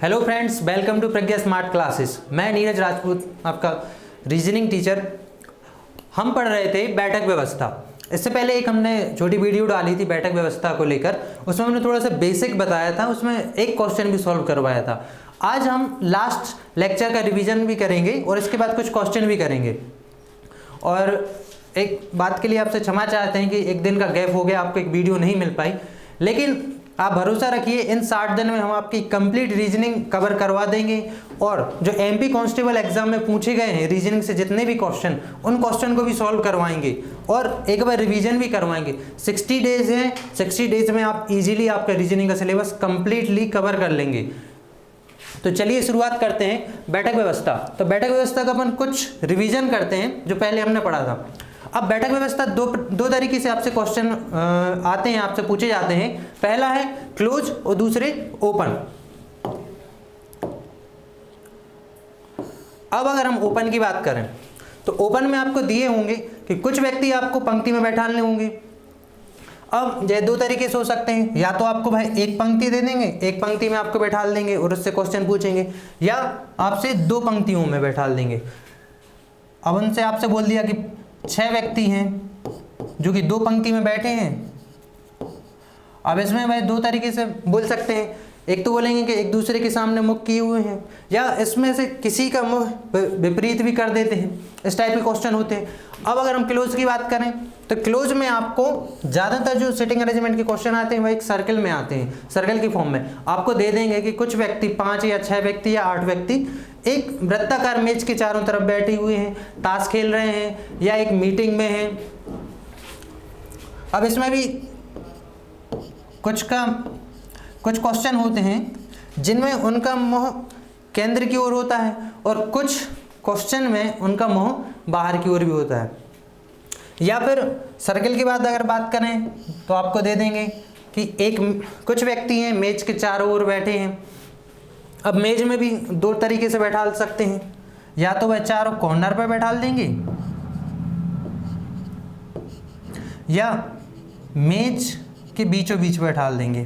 Hello friends, welcome to Pragya smart classes. मैं नीरज राजपूत, आपका reasoning teacher. हम पढ़ रहे थे बैठक व्यवस्था। इससे पहले एक हमने छोटी वीडियो डाली थी बैठक व्यवस्था को लेकर, उसमें हमने थोड़ा सा बेसिक बताया था, उसमें एक क्वेश्चन भी सॉल्व करवाया था। आज हम लास्ट लेक्चर का रिवीजन भी करेंगे और इसके बाद कुछ क्वेश्चन भी करेंगे। और एक बात के लिए आपसे क्षमा चाहते हैं कि एक दिन का गैप हो गया, आपको एक वीडियो नहीं मिल पाई, लेकिन आप भरोसा रखिए इन 60 दिन में हम आपकी कंप्लीट रीजनिंग कवर करवा देंगे। और जो एमपी कांस्टेबल एग्जाम में पूछे गए हैं रीजनिंग से जितने भी क्वेश्चन, उन क्वेश्चन को भी सॉल्व करवाएंगे और एक बार रिवीजन भी करवाएंगे। 60 डेज हैं, 60 डेज में आप इजीली आपका रीजनिंग का सिलेबस कंप्लीटली कवर कर लेंगे। तो चलिए शुरुआत करते हैं बैठक व्यवस्था। तो बैठक व्यवस्था का अपन कुछ रिवीजन करते हैं जो पहले हमने पढ़ा था। अब बैठक व्यवस्था दो तरीके से आपसे क्वेश्चन आते हैं, आपसे पूछे जाते हैं। पहला है क्लोज और दूसरे ओपन। अब अगर हम ओपन की बात करें तो ओपन में आपको दिए होंगे कि कुछ व्यक्ति आपको पंक्ति में बैठाने होंगे। अब ये दो तरीके से हो सकते हैं, या तो आपको भाई एक पंक्ति दे देंगे, एक पंक्ति में आपको बैठा देंगे और उससे क्वेश्चन पूछेंगे, या आपसे दो पंक्तियों में बैठा देंगे। अब उनसे आपसे बोल दिया कि 6 व्यक्ति हैं जो कि दो पंक्ति में बैठे हैं। अब इसमें भाई दो तरीके से बोल सकते हैं, एक तो बोलेंगे कि एक दूसरे के सामने मुख किए हुए हैं, या इसमें से किसी का मुख विपरीत भी कर देते हैं। इस टाइप के क्वेश्चन होते हैं। अब अगर हम क्लोज की बात करें तो क्लोज में आपको ज़्यादातर जो सिटिंग अरेंजमेंट के क्वेश्चन आते हैं वह एक सर्कल में आते हैं, सर्कल की फॉर्म में। आपको दे देंगे कि कुछ व्यक्ति 5 या 6 व्यक्ति या 8 व्यक्ति एक वृत्ताकार मेज के चारों तरफ बैठे हुए हैं, ताश खेल रहे हैं या एक मीटिंग में हैं। अब इसमें भी कुछ क्वेश्चन होते हैं जिनमें उनका मुंह केंद्र की ओर होता है और कुछ क्वेश्चन में उनका मुंह बाहर की ओर भी होता है। या फिर सर्कल की अगर बात करें तो आपको दे देंगे कि कुछ व्यक्ति हैं मेज के चारों ओर बैठे हैं। अब मेज में भी दो तरीके से बैठा सकते हैं, या तो वह चारों कॉर्नर पर बैठा देंगे, या मेज के बीचों बीच बैठा देंगे,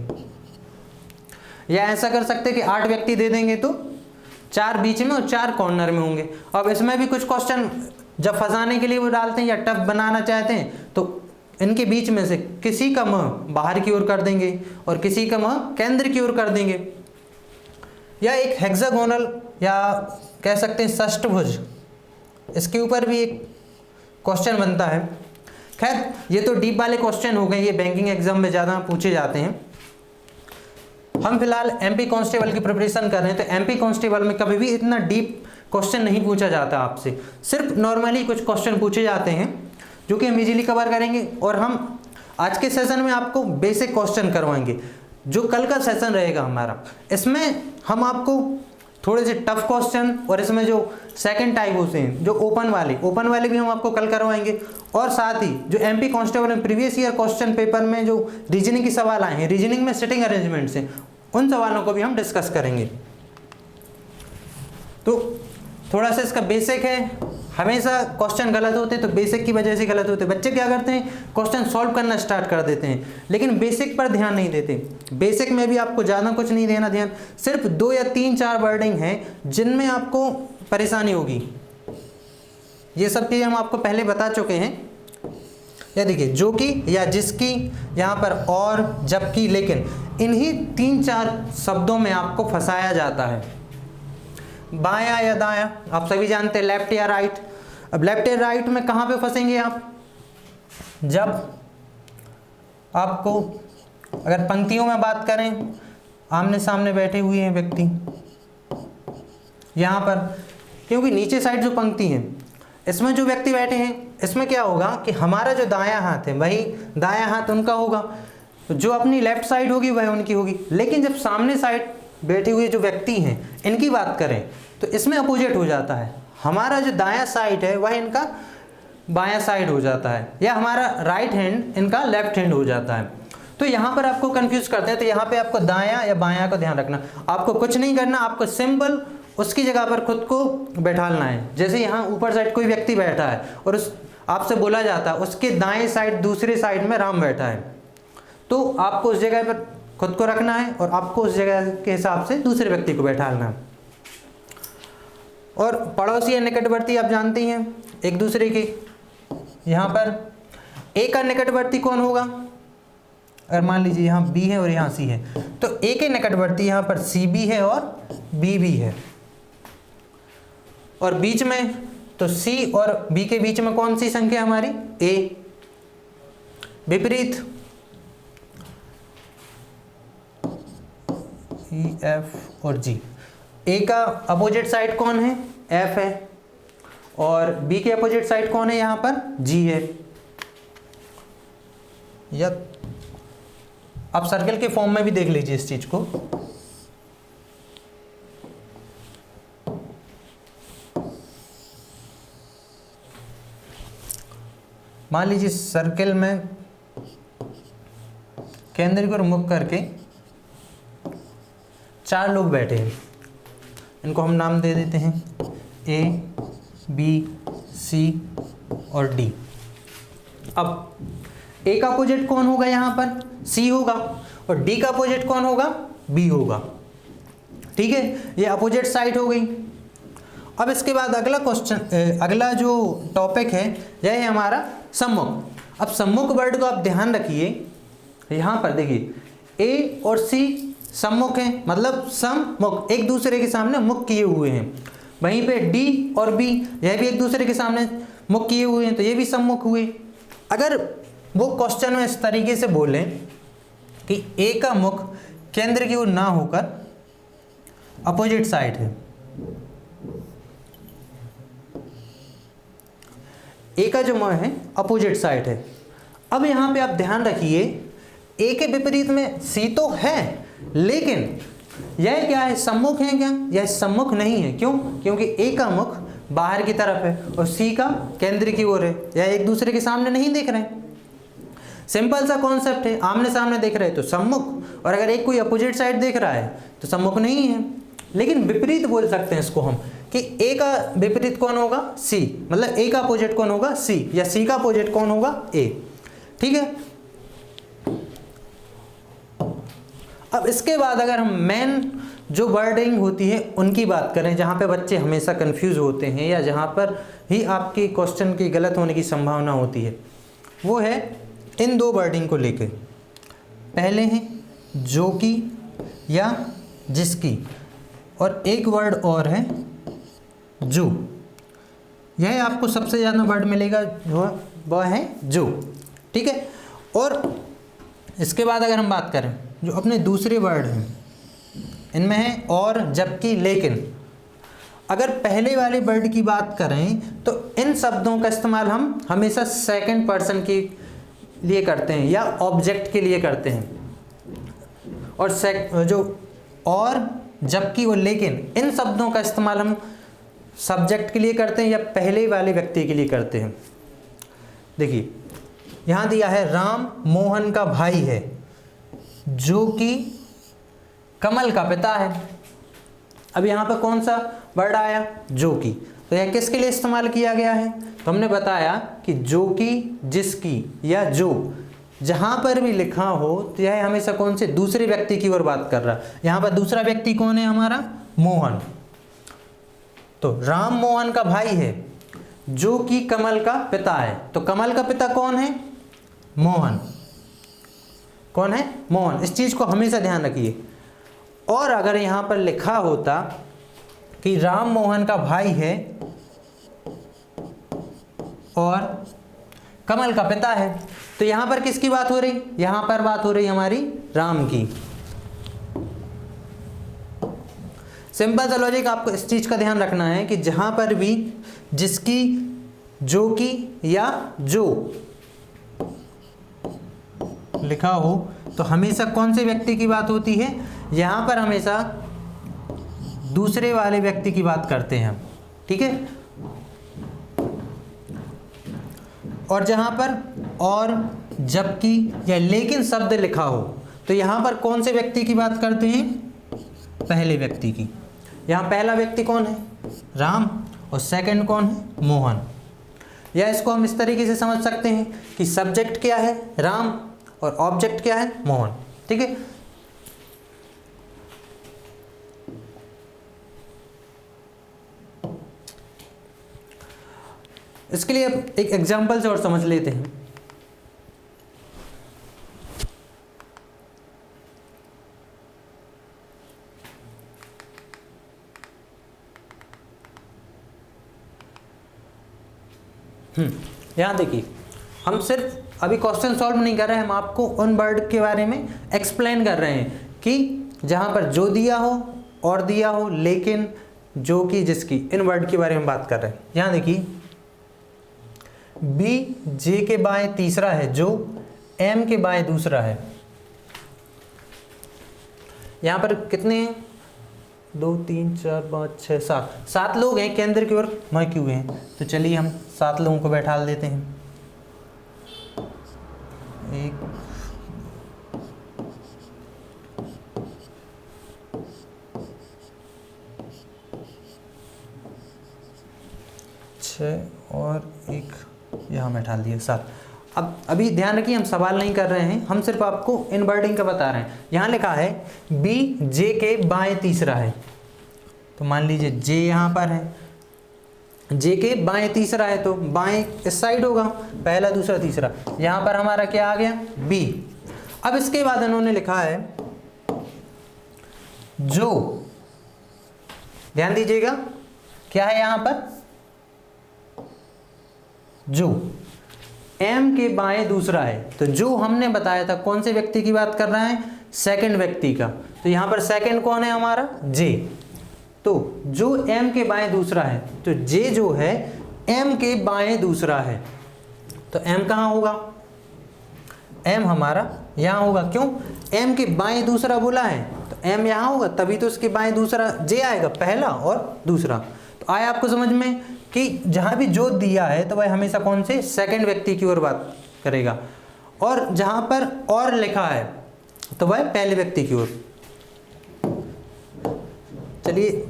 या ऐसा कर सकते हैं कि 8 व्यक्ति दे देंगे तो 4 बीच में और 4 कॉर्नर में होंगे। अब इसमें भी कुछ क्वेश्चन जब फंसाने के लिए वो डालते हैं या टफ बनाना चाहते हैं तो इनके बीच में से किसी का मुंह बाहर की ओर कर देंगे और किसी का मुंह केंद्र की ओर कर देंगे। या एक हेक्सागोनल या कह सकते हैं षष्ठभुज, इसके ऊपर भी एक क्वेश्चन बनता है। खैर ये तो डीप वाले क्वेश्चन हो गए, ये बैंकिंग एग्जाम में ज़्यादा पूछे जाते हैं। हम फिलहाल एमपी कांस्टेबल की प्रिपरेशन कर रहे हैं, तो एमपी कांस्टेबल में कभी भी इतना डीप क्वेश्चन नहीं पूछा जाता आपसे, सिर्फ नॉर्मली कुछ क्वेश्चन पूछे जाते हैं जो कि हम इजीली कवर करेंगे। और हम आज के सेशन में आपको बेसिक क्वेश्चन करवाएंगे। जो कल का सेशन रहेगा हमारा, इसमें हम आपको थोड़े से टफ क्वेश्चन और इसमें जो सेकंड टाइप होते हैं जो ओपन वाले भी हम आपको कल करवाएंगे। और साथ ही जो एमपी कांस्टेबल में प्रीवियस ईयर क्वेश्चन पेपर में जो रीजनिंग के सवाल आए हैं, रीजनिंग में सिटिंग अरेंजमेंट से, उन सवालों को भी हम डिस्कस करेंगे। तो थोड़ा सा इसका बेसिक है। हमेशा क्वेश्चन गलत होते हैं तो बेसिक की वजह से गलत होते हैं। बच्चे क्या करते हैं, क्वेश्चन सॉल्व करना स्टार्ट कर देते हैं लेकिन बेसिक पर ध्यान नहीं देते। बेसिक में भी आपको ज़्यादा कुछ नहीं देना ध्यान, सिर्फ 2 या 3-4 वर्डिंग हैं जिनमें आपको परेशानी होगी। ये सब चीज़ हम आपको पहले बता चुके हैं। या देखिए, जो कि या जिसकी, यहाँ पर और, जबकि, लेकिन, इन्हीं 3-4 शब्दों में आपको फंसाया जाता है। बायां या दायां आप सभी जानते हैं, लेफ्ट या राइट। अब लेफ्ट या राइट में कहाँ पे फंसेंगे आप, जब आपको अगर पंक्तियों में बात करें, आमने सामने बैठे हुए हैं व्यक्ति यहाँ पर, क्योंकि नीचे साइड जो पंक्ति है इसमें जो व्यक्ति बैठे हैं, इसमें क्या होगा कि हमारा जो दायां हाथ है वही दायां हाथ उनका होगा, जो अपनी लेफ्ट साइड होगी वह उनकी होगी। लेकिन जब सामने साइड बैठे हुए जो व्यक्ति हैं इनकी बात करें तो इसमें अपोजिट हो जाता है। हमारा जो दायां साइड है वह इनका बायां साइड हो जाता है, या हमारा राइट हैंड इनका लेफ्ट हैंड हो जाता है। तो यहाँ पर आपको कंफ्यूज करते हैं। तो यहाँ पे आपको दायां या बायां का ध्यान रखना, आपको कुछ नहीं करना, आपको सिंपल उसकी जगह पर खुद को बैठालना है। जैसे यहाँ ऊपर साइड कोई व्यक्ति बैठा है और उस आपसे बोला जाता है उसके दाएं साइड दूसरे साइड में राम बैठा है, तो आपको उस जगह पर खुद को रखना है और आपको उस जगह के हिसाब से दूसरे व्यक्ति को बैठाना है। और पड़ोसी या निकटवर्ती आप जानती हैं एक दूसरे के। यहाँ पर ए का निकटवर्ती कौन होगा? अगर मान लीजिए यहाँ बी है और यहाँ सी है, तो ए के निकटवर्ती यहाँ पर सी भी है और बी भी है। और बीच में तो सी और बी के बीच में कौन सी संख्या हमारी? ए। विपरीत ई, एफ और जी। ए का अपोजिट साइड कौन है? एफ है। और बी के अपोजिट साइड कौन है? यहाँ पर जी है। या आप सर्कल के फॉर्म में भी देख लीजिए इस चीज को। मान लीजिए सर्कल में केंद्र को मुख करके 4 लोग बैठे हैं। इनको हम नाम दे देते हैं ए, बी, सी और डी। अब ए का अपोजिट कौन होगा? यहाँ पर सी होगा। और डी का अपोजिट कौन होगा? बी होगा। ठीक है, ये अपोजिट साइड हो गई। अब इसके बाद अगला क्वेश्चन, अगला जो टॉपिक है यह है हमारा सम्मुख। अब सम्मुख वर्ड को आप ध्यान रखिए। यहाँ पर देखिए ए और सी सम्मुख हैं, मतलब सम्मुख, एक दूसरे के सामने मुख किए हुए हैं। वहीं पे डी और बी यह भी एक दूसरे के सामने मुख किए हुए हैं, तो ये भी सम्मुख हुए। अगर वो क्वेश्चन में इस तरीके से बोलें कि ए का मुख केंद्र की ओर ना होकर अपोजिट साइड है, ए का जो मुख है अपोजिट साइड है। अब यहाँ पे आप ध्यान रखिए, ए के विपरीत में सी तो है, लेकिन यह क्या है? सम्मुख है क्या? यह सम्मुख नहीं है। क्यों? क्योंकि ए का मुख बाहर की तरफ है और सी का केंद्र की ओर है। यह एक दूसरे के सामने नहीं देख रहे हैं। सिंपल सा कॉन्सेप्ट है, आमने सामने देख रहे हैं तो सम्मुख, और अगर एक कोई अपोजिट साइड देख रहा है तो सम्मुख नहीं है। लेकिन विपरीत बोल सकते हैं इसको हम कि ए का विपरीत कौन होगा? सी, मतलब ए का अपोजिट कौन होगा? सी, या सी का अपोजिट कौन होगा? ए। ठीक है। अब इसके बाद अगर हम मेन जो वर्डिंग होती है उनकी बात करें, जहाँ पे बच्चे हमेशा कंफ्यूज होते हैं या जहाँ पर ही आपकी क्वेश्चन की गलत होने की संभावना होती है, वो है इन 2 वर्डिंग को लेकर। पहले हैं जो कि या जिसकी, और एक वर्ड और है जो। यह आपको सबसे ज़्यादा वर्ड मिलेगा जो वह है जो। ठीक है। और इसके बाद अगर हम बात करें जो अपने दूसरे वर्ड हैं, इनमें है और, जबकि, लेकिन। अगर पहले वाले वर्ड की बात करें तो इन शब्दों का इस्तेमाल हम हमेशा सेकंड पर्सन के लिए करते हैं या ऑब्जेक्ट के लिए करते हैं। और जो और, जबकि और लेकिन, इन शब्दों का इस्तेमाल हम सब्जेक्ट के लिए करते हैं या पहले वाले व्यक्ति के लिए करते हैं। देखिए यहाँ दिया है राम मोहन का भाई है, जो कि कमल का पिता है। अब यहाँ पर कौन सा वर्ड आया? जो कि। तो यह किसके लिए इस्तेमाल किया गया है? तो हमने बताया कि जो कि, जिसकी या जो, जहाँ पर भी लिखा हो तो यह हमेशा कौन से? दूसरे व्यक्ति की ओर बात कर रहा है। यहाँ पर दूसरा व्यक्ति कौन है? हमारा मोहन। तो राम मोहन का भाई है, जो कि कमल का पिता है। तो कमल का पिता कौन है? मोहन। कौन है? मोहन। इस चीज को हमेशा ध्यान रखिए। और अगर यहाँ पर लिखा होता कि राम मोहन का भाई है और कमल का पिता है, तो यहाँ पर किसकी बात हो रही? यहाँ पर बात हो रही हमारी राम की। सिंपल सा लॉजिक, आपको इस चीज का ध्यान रखना है कि जहां पर भी जिसकी, जो की या जो लिखा हो तो हमेशा कौन से व्यक्ति की बात होती है? यहाँ पर हमेशा दूसरे वाले व्यक्ति की बात करते हैं हम। ठीक है। और जहाँ पर और, जबकि या लेकिन शब्द लिखा हो तो यहाँ पर कौन से व्यक्ति की बात करते हैं? पहले व्यक्ति की। यहाँ पहला व्यक्ति कौन है? राम। और सेकंड कौन है? मोहन। या इसको हम इस तरीके से समझ सकते हैं कि सब्जेक्ट क्या है? राम, और ऑब्जेक्ट क्या है? मोहन। ठीक है। इसके लिए अब एक एग्जाम्पल से और समझ लेते हैं। यहाँ देखिए, हम सिर्फ अभी क्वेश्चन सॉल्व नहीं कर रहे हैं, हम आपको उन वर्ड के बारे में एक्सप्लेन कर रहे हैं कि जहाँ पर जो दिया हो और दिया हो, लेकिन, जो कि, जिसकी, इन वर्ड के बारे में बात कर रहे हैं। यहाँ देखिए, बी जे के बाएं तीसरा है, जो एम के बाएं दूसरा है। यहाँ पर कितने हैं? 2 3 4 5 6 7 लोग हैं, केंद्र की ओर मुखे हुए हैं। तो चलिए हम 7 लोगों को बैठा देते हैं। 1 6 और 1 यहाँ बैठा दिए 7। अब अभी ध्यान रखिए, हम सवाल नहीं कर रहे हैं, हम सिर्फ आपको इन वर्डिंग का बता रहे हैं। यहाँ लिखा है बी जे के बाएं तीसरा है, तो मान लीजिए जे यहाँ पर है, जे के बाएं तीसरा है, तो बाएं इस साइड होगा, पहला दूसरा तीसरा। यहाँ पर हमारा क्या आ गया? बी। अब इसके बाद इन्होंने लिखा है जो, ध्यान दीजिएगा, क्या है यहाँ पर? जो एम के बाएं दूसरा है। तो जो हमने बताया था, कौन से व्यक्ति की बात कर रहा है? सेकंड व्यक्ति का। तो यहाँ पर सेकंड कौन है हमारा? जे। तो जो m के बाएं दूसरा है, तो j जो है m के बाएं दूसरा है। तो m कहाँ होगा? m हमारा यहाँ होगा। क्यों? m के बाएं दूसरा बोला है, तो m यहाँ होगा, तभी तो उसके बाएं दूसरा j आएगा, पहला और दूसरा। तो आया आपको समझ में कि जहाँ भी जो दिया है तो वह हमेशा कौन से? सेकंड व्यक्ति की ओर बात करेगा, और जहाँ पर और लिखा है तो वह पहले व्यक्ति की ओर। चलिए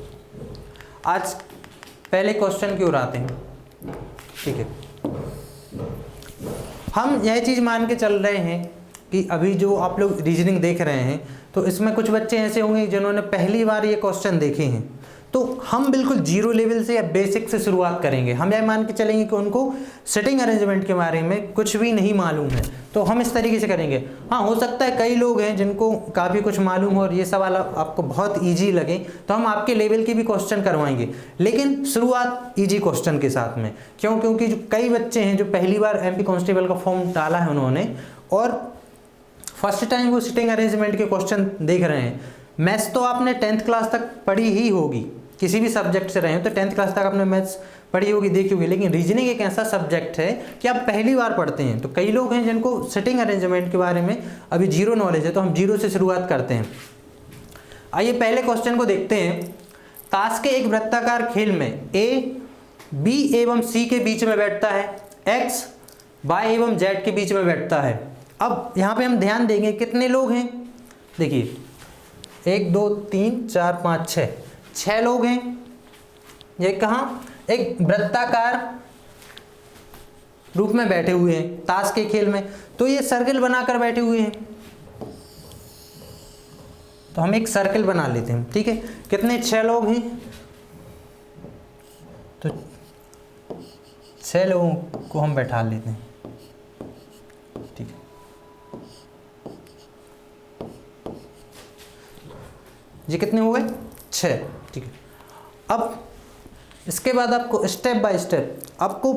आज पहले क्वेश्चन की ओर आते हैं। ठीक है, हम यह चीज़ मान के चल रहे हैं कि अभी जो आप लोग रीजनिंग देख रहे हैं, तो इसमें कुछ बच्चे ऐसे होंगे जिन्होंने पहली बार ये क्वेश्चन देखे हैं। तो हम बिल्कुल जीरो लेवल से या बेसिक से शुरुआत करेंगे। हम यह मान के चलेंगे कि उनको सिटिंग अरेंजमेंट के बारे में कुछ भी नहीं मालूम है, तो हम इस तरीके से करेंगे। हाँ, हो सकता है कई लोग हैं जिनको काफ़ी कुछ मालूम हो और ये सवाल आपको बहुत इजी लगे, तो हम आपके लेवल के भी क्वेश्चन करवाएंगे, लेकिन शुरुआत इजी क्वेश्चन के साथ में। क्यों? क्योंकि जो कई बच्चे हैं जो पहली बार MP कांस्टेबल का फॉर्म डाला है उन्होंने, और फर्स्ट टाइम वो सिटिंग अरेंजमेंट के क्वेश्चन देख रहे हैं। मैथ्स तो आपने 10th क्लास तक पढ़ी ही होगी, किसी भी सब्जेक्ट से रहे हो तो 10th क्लास तक आपने मैथ्स पढ़ी होगी, देखी होगी, लेकिन रीजनिंग एक ऐसा सब्जेक्ट है कि आप पहली बार पढ़ते हैं। तो कई लोग हैं जिनको सिटिंग अरेंजमेंट के बारे में अभी जीरो नॉलेज है, तो हम जीरो से शुरुआत करते हैं। आइए पहले क्वेश्चन को देखते हैं। ताश के एक वृत्ताकार खेल में ए बी एवं सी के बीच में बैठता है, एक्स वाई एवं जेड के बीच में बैठता है। अब यहाँ पे हम ध्यान देंगे कितने लोग हैं। देखिए 1 2 3 4 5 6 लोग हैं। ये कहाँ? एक वृत्ताकार रूप में बैठे हुए हैं ताश के खेल में, तो ये सर्कल बनाकर बैठे हुए हैं। तो हम एक सर्कल बना लेते हैं। ठीक है, कितने? 6 लोग हैं, तो 6 लोगों को हम बैठा लेते हैं। ठीक है, ये कितने हो गए? 6। ठीक है, अब इसके बाद आपको स्टेप बाय स्टेप आपको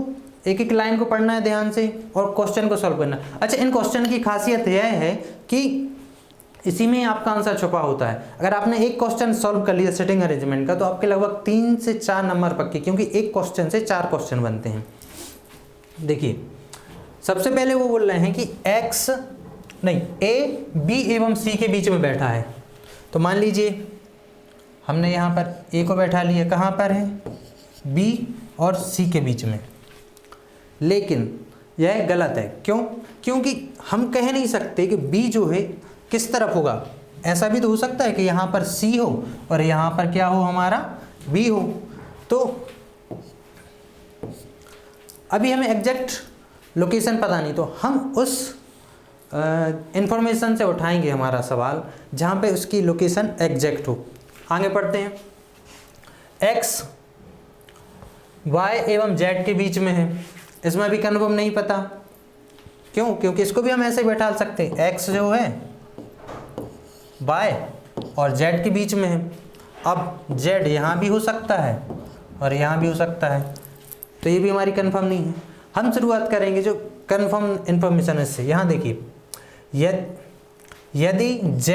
एक एक लाइन को पढ़ना है ध्यान से और क्वेश्चन को सॉल्व करना है। अच्छा, इन क्वेश्चन की खासियत यह है कि इसी में आपका आंसर छुपा होता है। अगर आपने एक क्वेश्चन सॉल्व कर लिया सिटिंग अरेंजमेंट का, तो आपके लगभग 3 से 4 नंबर पक्के, क्योंकि एक क्वेश्चन से 4 क्वेश्चन बनते हैं। देखिए सबसे पहले वो बोल रहे हैं कि ए बी एवं सी के बीच में बैठा है। तो मान लीजिए हमने यहाँ पर ए को बैठा लिया, कहाँ पर है? बी और सी के बीच में। लेकिन यह गलत है। क्यों? क्योंकि हम कह नहीं सकते कि बी जो है किस तरफ होगा। ऐसा भी तो हो सकता है कि यहाँ पर सी हो और यहाँ पर क्या हो? हमारा बी हो। तो अभी हमें एग्जैक्ट लोकेशन पता नहीं, तो हम उस इंफॉर्मेशन से उठाएंगे हमारा सवाल जहाँ पे उसकी लोकेशन एग्जैक्ट हो। आगे पढ़ते हैं। एक्स y एवं z के बीच में है, इसमें भी कन्फर्म नहीं पता। क्यों? क्योंकि इसको भी हम ऐसे बैठा सकते हैं, x जो है y और z के बीच में है। अब z यहाँ भी हो सकता है और यहाँ भी हो सकता है, तो ये भी हमारी कन्फर्म नहीं है। हम शुरुआत करेंगे जो कन्फर्म इन्फॉर्मेशन है इससे। यहाँ देखिए, यदि z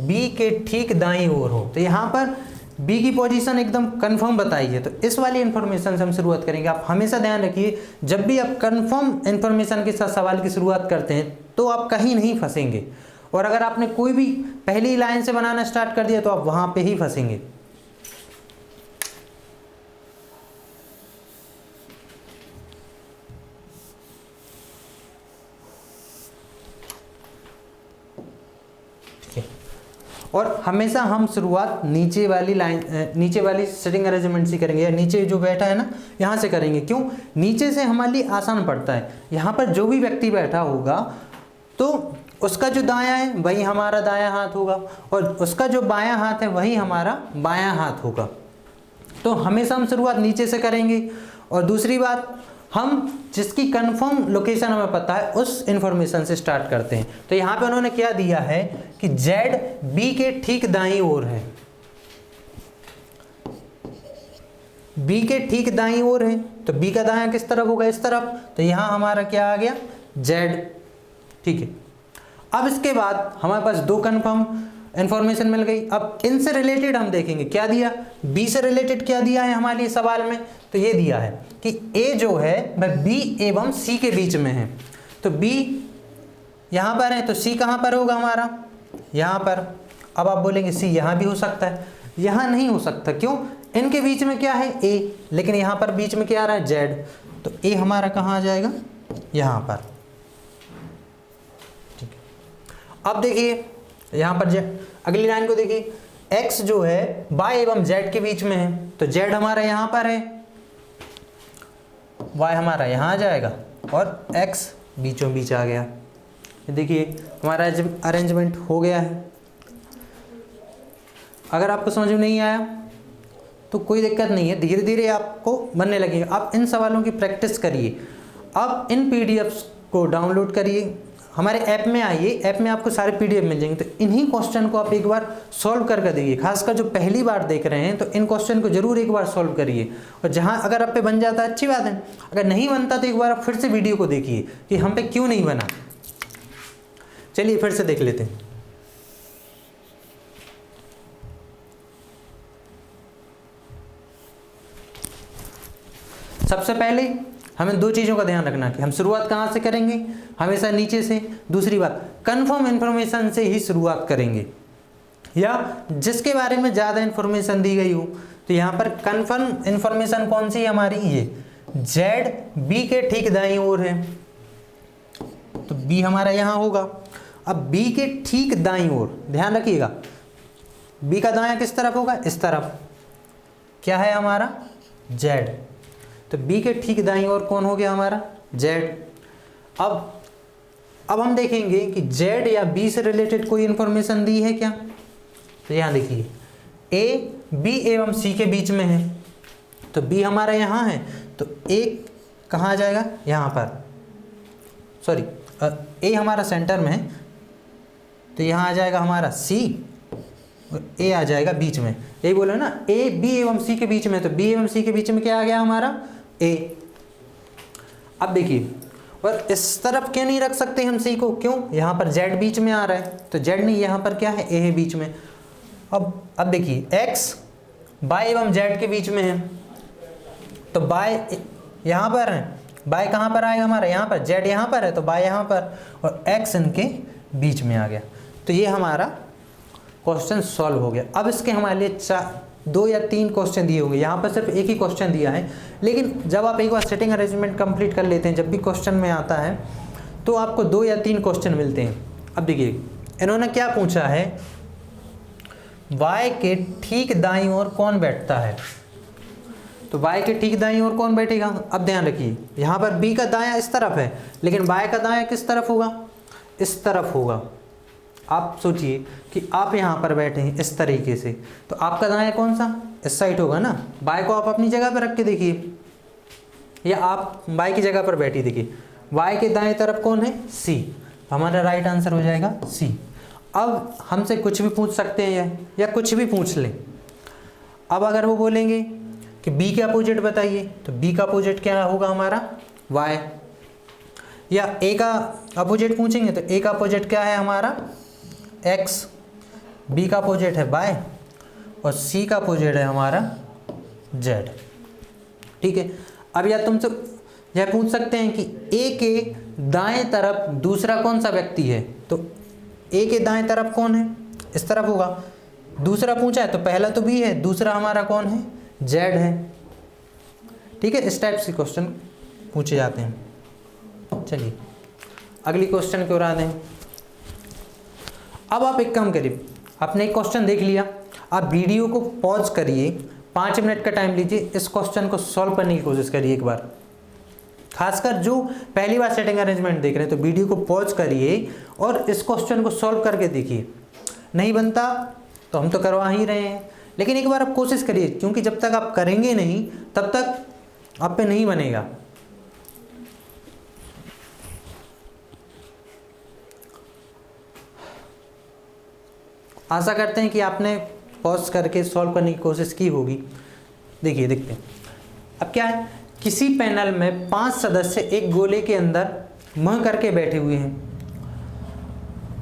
b के ठीक दाईं ओर हो, तो यहाँ पर b की पोजीशन एकदम कंफर्म बताई है, तो इस वाली इन्फॉर्मेशन से हम शुरुआत करेंगे। आप हमेशा ध्यान रखिए, जब भी आप कंफर्म इन्फॉर्मेशन के साथ सवाल की शुरुआत करते हैं तो आप कहीं नहीं फंसेंगे, और अगर आपने कोई भी पहली लाइन से बनाना स्टार्ट कर दिया तो आप वहाँ पे ही फंसेंगे। और हमेशा हम शुरुआत नीचे वाली लाइन, नीचे वाली सिटिंग अरेंजमेंट से करेंगे, या नीचे जो बैठा है ना यहाँ से करेंगे। क्यों? नीचे से हमारे लिए आसान पड़ता है। यहाँ पर जो भी व्यक्ति बैठा होगा तो उसका जो दायां है वही हमारा दायां हाथ होगा, और उसका जो बायां हाथ है वही हमारा बायां हाथ होगा। तो हमेशा हम शुरुआत नीचे से करेंगे। और दूसरी बात, हम जिसकी कंफर्म लोकेशन हमें पता है उस इंफॉर्मेशन से स्टार्ट करते हैं। तो यहाँ पे उन्होंने क्या दिया है कि z b के ठीक दाईं ओर है, b के ठीक दाईं ओर है, तो b का दायां किस तरफ होगा? इस तरफ। तो यहाँ हमारा क्या आ गया? z। ठीक है। अब इसके बाद हमारे पास दो कंफर्म इंफॉर्मेशन मिल गई। अब इनसे रिलेटेड हम देखेंगे क्या दिया, b से रिलेटेड क्या दिया है हमारे लिए सवाल में। तो ये दिया है कि a जो है वह b एवं c के बीच में है। तो b यहाँ पर है, तो c कहाँ पर होगा हमारा? यहाँ पर। अब आप बोलेंगे c यहाँ भी हो सकता है, यहाँ नहीं हो सकता। क्यों? इनके बीच में क्या है? a, लेकिन यहाँ पर बीच में क्या आ रहा है? z। तो a हमारा कहाँ आ जाएगा? यहाँ पर। ठीक है। अब देखिए यहाँ पर अगली लाइन को देखिए, x जो है y एवं z के बीच में है, तो z हमारा यहाँ पर है, y हमारा यहाँ आ जाएगा और x बीचों बीच आ गया। देखिए हमारा अरेंजमेंट हो गया है। अगर आपको समझ में नहीं आया तो कोई दिक्कत नहीं है, धीरे धीरे आपको बनने लगेगा। आप इन सवालों की प्रैक्टिस करिए। आप इन पीडीएफ्स को डाउनलोड करिए, हमारे ऐप में आइए, ऐप में आपको सारे पीडीएफ मिल जाएंगे। तो इन्हीं क्वेश्चन को आप एक बार सॉल्व करके देखिए। खासकर जो पहली बार देख रहे हैं तो इन क्वेश्चन को जरूर एक बार सॉल्व करिए, और जहां अगर आप पे बन जाता है अच्छी बात है, अगर नहीं बनता तो एक बार आप फिर से वीडियो को देखिए कि हम पे क्यों नहीं बना। चलिए फिर से देख लेते हैं। सबसे पहले हमें दो चीज़ों का ध्यान रखना कि हम शुरुआत कहाँ से करेंगे? हमेशा नीचे से। दूसरी बात, कंफर्म इन्फॉर्मेशन से ही शुरुआत करेंगे, या जिसके बारे में ज़्यादा इन्फॉर्मेशन दी गई हो। तो यहाँ पर कंफर्म इन्फॉर्मेशन कौन सी है हमारी? ये z b के ठीक दाईं ओर है, तो b हमारा यहाँ होगा। अब b के ठीक दाईं ओर ध्यान रखिएगा, b का दायां किस तरफ होगा? इस तरफ। क्या है हमारा? z। तो b के ठीक दाईं ओर कौन हो गया हमारा? z। अब हम देखेंगे कि z या b से रिलेटेड कोई इंफॉर्मेशन दी है क्या? तो यहाँ देखिए, a b एवं c के बीच में है, तो b हमारा यहाँ है, तो a कहाँ आ जाएगा? यहाँ पर। सॉरी, a हमारा सेंटर में है, तो यहाँ आ जाएगा हमारा c और a आ जाएगा बीच में। यही बोले ना, a b एवं c के बीच में, तो b एवं c के बीच में क्या आ गया हमारा? a। अब देखिए, और इस तरफ क्यों नहीं रख सकते हम c को? क्यों? यहाँ पर z बीच में आ रहा है, तो z नहीं, यहाँ पर क्या है? a है बीच में। अब देखिए, x y एवं z के बीच में है, तो y यहाँ पर है, y कहाँ पर आएगा हमारा? यहाँ पर। z यहाँ पर है तो y यहाँ पर, और x इनके बीच में आ गया। तो ये हमारा क्वेश्चन सॉल्व हो गया। अब इसके हमारे लिए 2 या 3 क्वेश्चन दिए होंगे। यहाँ पर सिर्फ एक ही क्वेश्चन दिया है, लेकिन जब आप एक बार सेटिंग अरेंजमेंट कंप्लीट कर लेते हैं, जब भी क्वेश्चन में आता है तो आपको 2 या 3 क्वेश्चन मिलते हैं। अब देखिए इन्होंने क्या पूछा है, y के ठीक दाईं ओर कौन बैठता है? तो y के ठीक दाईं ओर कौन बैठेगा? अब ध्यान रखिए, यहाँ पर b का दायां इस तरफ है, लेकिन y का दायां किस तरफ होगा? इस तरफ होगा। आप सोचिए कि आप यहाँ पर बैठे हैं इस तरीके से, तो आपका दायां कौन सा? इस साइड होगा ना। y को आप अपनी जगह पर रख के देखिए, या आप y की जगह पर बैठी, देखिए y के दाएं तरफ कौन है, c, हमारा राइट आंसर हो जाएगा c। अब हमसे कुछ भी पूछ सकते हैं या कुछ भी पूछ लें। अब अगर वो बोलेंगे कि b का अपोजिट बताइए, तो b का अपोजिट क्या होगा हमारा y, या a का अपोजिट पूछेंगे तो a का अपोजिट क्या है हमारा x, b का अपोजिट है y और c का अपोजिट है हमारा z। ठीक है। अब या तुमसे यह पूछ सकते हैं कि a के दाएं तरफ दूसरा कौन सा व्यक्ति है, तो a के दाएं तरफ कौन है, इस तरफ होगा। दूसरा पूछा है तो पहला तो b है, दूसरा हमारा कौन है, z है। ठीक है, इस टाइप से क्वेश्चन पूछे जाते हैं। चलिए अगली क्वेश्चन की ओर आते हैं। अब आप एक काम करिए, आपने एक क्वेश्चन देख लिया, आप वीडियो को पॉज करिए, 5 मिनट का टाइम लीजिए, इस क्वेश्चन को सॉल्व करने की कोशिश करिए एक बार। खासकर जो पहली बार सेटिंग अरेंजमेंट देख रहे हैं तो वीडियो को पॉज करिए और इस क्वेश्चन को सॉल्व करके देखिए। नहीं बनता तो हम तो करवा ही रहे हैं, लेकिन एक बार आप कोशिश करिए, क्योंकि जब तक आप करेंगे नहीं तब तक आप पे नहीं बनेगा। आशा करते हैं कि आपने पॉज करके सॉल्व करने की कोशिश की होगी। देखिए देखते हैं अब क्या है, किसी पैनल में 5 सदस्य एक गोले के अंदर मुँह करके बैठे हुए हैं।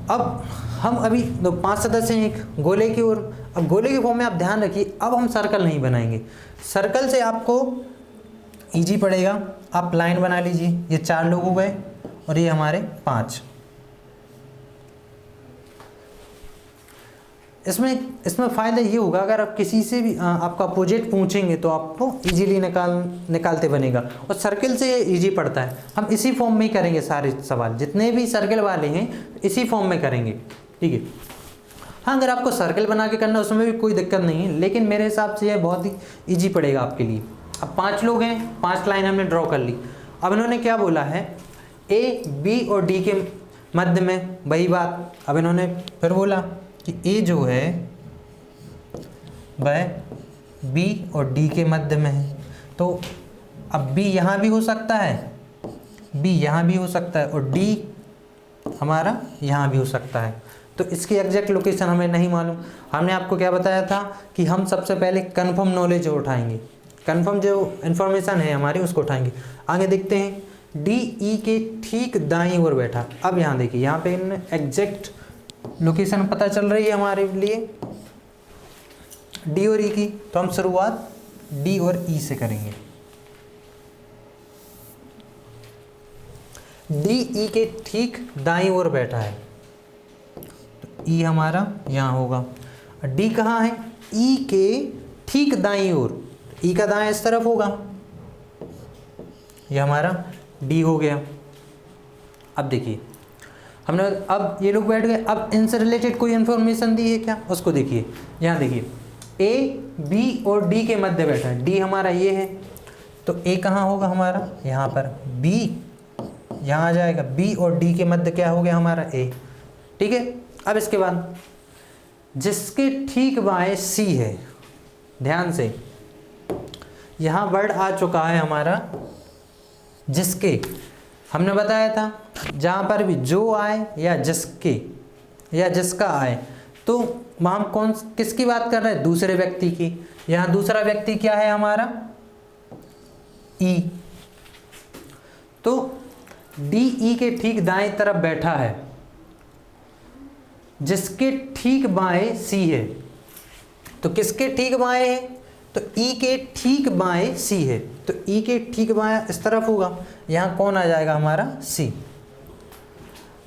अब हम अभी 5 सदस्य हैं एक गोले की ओर। अब गोले के फॉर्म में आप ध्यान रखिए, अब हम सर्कल नहीं बनाएंगे, सर्कल से आपको इजी पड़ेगा। आप लाइन बना लीजिए, ये 4 लोग हो गए और ये हमारे 5। इसमें फ़ायदा ये होगा, अगर आप किसी से भी आपका अपोजिट पूछेंगे तो आपको इजीली निकालते बनेगा, और सर्किल से ये इजी पड़ता है। हम इसी फॉर्म में ही करेंगे सारे सवाल, जितने भी सर्किल वाले हैं इसी फॉर्म में करेंगे। ठीक है। हाँ, अगर आपको सर्किल बना के करना उसमें भी कोई दिक्कत नहीं है, लेकिन मेरे हिसाब से यह बहुत ही ईजी पड़ेगा आपके लिए। अब 5 लोग हैं, 5 लाइन हमने ड्रॉ कर ली। अब इन्होंने क्या बोला है, ए बी और डी के मध्य में, वही बात। अब इन्होंने फिर बोला कि ए जो है वह बी और डी के मध्य में है, तो अब बी यहाँ भी हो सकता है, बी यहाँ भी हो सकता है और डी हमारा यहाँ भी हो सकता है। तो इसकी एग्जैक्ट लोकेशन हमें नहीं मालूम। हमने आपको क्या बताया था कि हम सबसे पहले कन्फर्म नॉलेज उठाएंगे, कन्फर्म जो इन्फॉर्मेशन है हमारी उसको उठाएंगे। आगे देखते हैं, डी ई के ठीक दाईं ओर बैठा। अब यहाँ देखिए, यहाँ पे एग्जैक्ट लोकेशन पता चल रही है हमारे लिए डी और ई की, तो हम शुरुआत डी और ई से करेंगे। डी ई के ठीक दाईं ओर बैठा है, तो ई हमारा यहाँ होगा। डी कहाँ है, ई के ठीक दाईं ओर, ई का दाएं इस तरफ होगा, ये हमारा डी हो गया। अब देखिए हमने, अब ये लोग बैठ गए। अब इनसे रिलेटेड कोई इन्फॉर्मेशन दी है क्या, उसको देखिए। यहाँ देखिए, ए बी और डी के मध्य बैठा है, डी हमारा ये है, तो ए कहाँ होगा हमारा यहाँ पर, बी यहाँ आ जाएगा, बी और डी के मध्य क्या हो गया हमारा ए। ठीक है। अब इसके बाद जिसके ठीक बाएं सी है, ध्यान से यहाँ वर्ड आ चुका है हमारा जिसके। हमने बताया था जहाँ पर भी जो आए या जिसके या जिसका आए, तो वहाँ हम किसकी बात कर रहे हैं, दूसरे व्यक्ति की। यहाँ दूसरा व्यक्ति क्या है हमारा, ई। तो डी ई के ठीक दाएं तरफ बैठा है, जिसके ठीक बाएं सी है। तो किसके ठीक बाएं है, तो ई के ठीक बाएं सी है, तो ई के ठीक बाएं इस तरफ होगा। यहाँ कौन आ जाएगा हमारा, सी।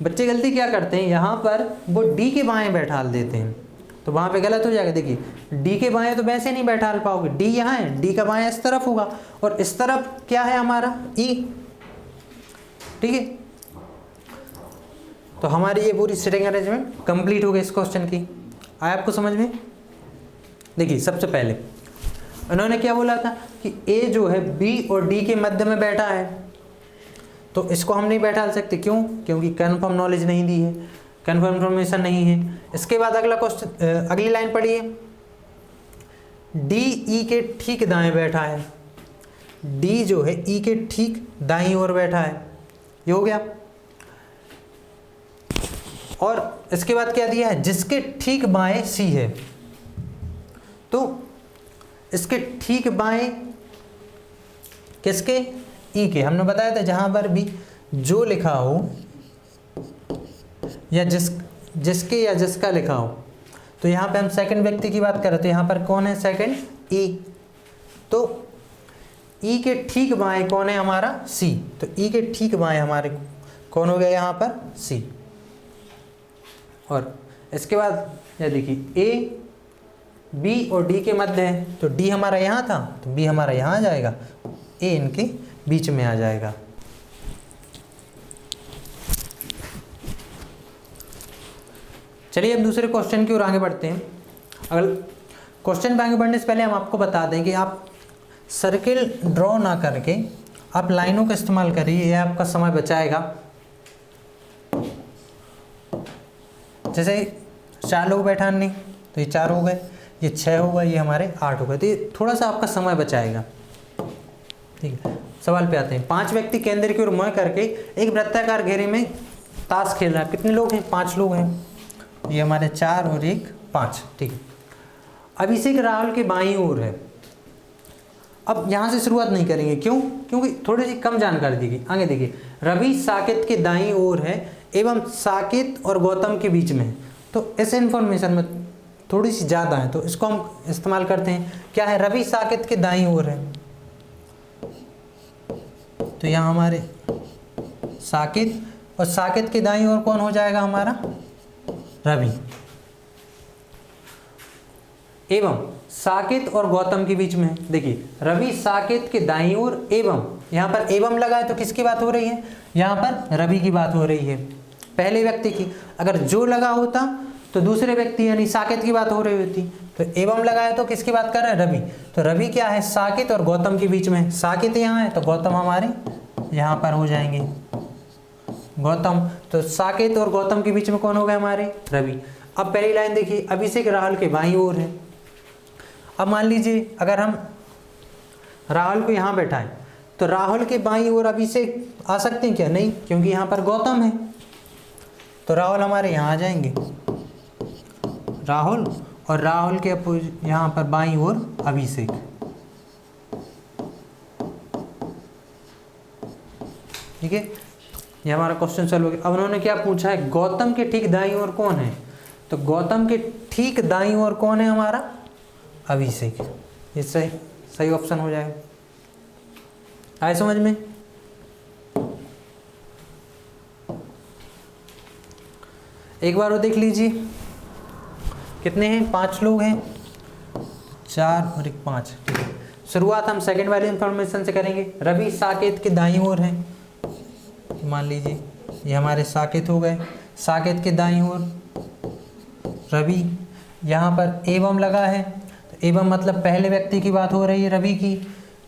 बच्चे गलती क्या करते हैं, यहाँ पर वो डी के बाएं बैठा देते हैं, तो वहाँ पे गलत हो जाएगा। देखिए डी के बाएं तो वैसे नहीं बैठा पाओगे, डी यहाँ है, डी का बाएं इस तरफ होगा और इस तरफ क्या है हमारा, ई। ठीक है। तो हमारी ये पूरी सिटिंग अरेंजमेंट कंप्लीट हो गई इस क्वेश्चन की। आया आपको समझ में। देखिए सबसे पहले उन्होंने क्या बोला था कि ए जो है बी और डी के मध्य में बैठा है, तो इसको हम नहीं बैठा सकते। क्यों, क्योंकि कन्फर्म नॉलेज नहीं दी है, कन्फर्म इन्फॉर्मेशन नहीं है। इसके बाद अगला क्वेश्चन, अगली लाइन पढ़िए, डी ई के ठीक दाएं बैठा है। डी जो है ई के ठीक दाईं ओर बैठा है, ये हो गया। और इसके बाद क्या दिया है, जिसके ठीक बाएं सी है, तो इसके ठीक बाएं किसके, ई के। हमने बताया था जहां पर भी जो लिखा हो या जिसके या जिसका लिखा हो, तो यहाँ पे हम सेकंड व्यक्ति की बात कर रहे थे, यहाँ पर कौन है सेकंड, ई। तो ई के ठीक बाएं कौन है हमारा, सी। तो ई के ठीक बाएं हमारे कौन हो गया यहाँ पर, सी। और इसके बाद ये देखिए ए बी और डी के मध्य है, तो डी हमारा यहाँ था तो बी हमारा यहाँ आ जाएगा, ए इनके बीच में आ जाएगा। चलिए अब दूसरे क्वेश्चन की ओर आगे बढ़ते हैं। अगर क्वेश्चन पे आगे बढ़ने से पहले हम आपको बता दें कि आप सर्किल ड्रॉ ना करके आप लाइनों का इस्तेमाल करिए, यह आपका समय बचाएगा। जैसे 4 लोग बैठाने, तो ये 4 हो गए, ये 6 हो गए, ये हमारे 8 हो गए, तो ये थोड़ा सा आपका समय बचाएगा। ठीक है, सवाल पे आते हैं। 5 व्यक्ति केंद्र की ओर मुँह करके एक वृत्ताकार घेरे में ताश खेल रहा है। कितने लोग हैं, 5 लोग हैं, ये हमारे 4 और 1 5। ठीक है, अभिषेक राहुल के बाईं ओर है। अब यहाँ से शुरुआत नहीं करेंगे, क्यों, क्योंकि थोड़ी सी कम जानकारी दी गई। आगे देखिए, रवि साकेत के दाईं ओर है एवं साकेत और गौतम के बीच में है। तो इस इंफॉर्मेशन में थोड़ी सी ज़्यादा है, तो इसको हम इस्तेमाल करते हैं। क्या है, रवि साकेत के दाईं ओर है, तो यहाँ हमारे साकेत, और साकेत के दाईं ओर कौन हो जाएगा हमारा, रवि। एवं साकेत और गौतम के बीच में, देखिए रवि साकेत के दाईं ओर एवं, यहाँ पर एवं लगा है तो किसकी बात हो रही है, यहाँ पर रवि की बात हो रही है, पहले व्यक्ति की। अगर जो लगा होता तो दूसरे व्यक्ति यानी साकेत की बात हो रही होती, तो एवं लगा है तो किसकी बात कर रहे हैं, रवि। तो रवि क्या है, साकेत और गौतम के बीच में। साकेत यहाँ है तो गौतम हमारे यहाँ पर हो जाएंगे, गौतम। तो साकेत और गौतम के बीच में कौन हो गए हमारे, रवि। अब पहली लाइन देखिए, अभिषेक राहुल के बाईं ओर है। अब मान लीजिए अगर हम राहुल को यहाँ बैठाएं तो राहुल के बाईं ओर अभिषेक आ सकते हैं क्या, नहीं, क्योंकि यहाँ पर गौतम है, तो राहुल हमारे यहाँ आ जाएंगे, राहुल, और राहुल के यहाँ पर बाईं ओर अभिषेक। ठीक है, ये हमारा क्वेश्चन सॉल्व हो गया। अब उन्होंने क्या पूछा है, गौतम के ठीक दाईं ओर कौन है, तो गौतम के ठीक दाईं ओर कौन है हमारा, अभिषेक। ये सही ऑप्शन हो जाएगा। आए समझ में। एक बार वो देख लीजिए, कितने हैं, 5 लोग हैं, 4 और 1 5। ठीक है, शुरुआत हम सेकंड वाली इंफॉर्मेशन से करेंगे। रवि साकेत के दाईं ओर है, मान लीजिए ये हमारे साकेत हो गए, साकेत के दाईं ओर रवि। यहाँ पर एवं लगा है, तो एवं मतलब पहले व्यक्ति की बात हो रही है, रवि की।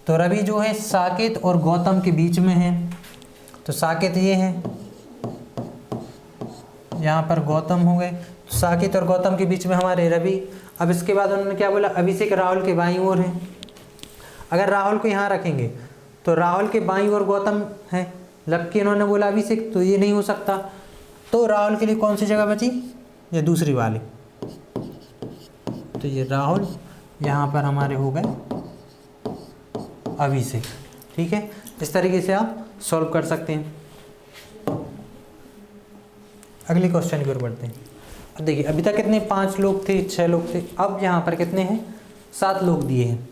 तो रवि जो है साकेत और गौतम के बीच में है, तो साकेत ये है, यहाँ पर गौतम हो गए, तो साकेत और गौतम के बीच में हमारे रवि। अब इसके बाद उन्होंने क्या बोला, अभिषेक राहुल के बाईं ओर है। अगर राहुल को यहाँ रखेंगे तो राहुल के बाईं ओर गौतम है, जबकि इन्होंने बोला अभिषेक, तो ये नहीं हो सकता। तो राहुल के लिए कौन सी जगह बची, ये दूसरी वाली, तो ये राहुल, यहाँ पर हमारे हो गए अभिषेक। ठीक है, इस तरीके से आप सॉल्व कर सकते हैं। अगले क्वेश्चन की ओर बढ़ते हैं। अब देखिए, अभी तक कितने, 5 लोग थे, 6 लोग थे, अब यहाँ पर कितने हैं, 7 लोग दिए हैं।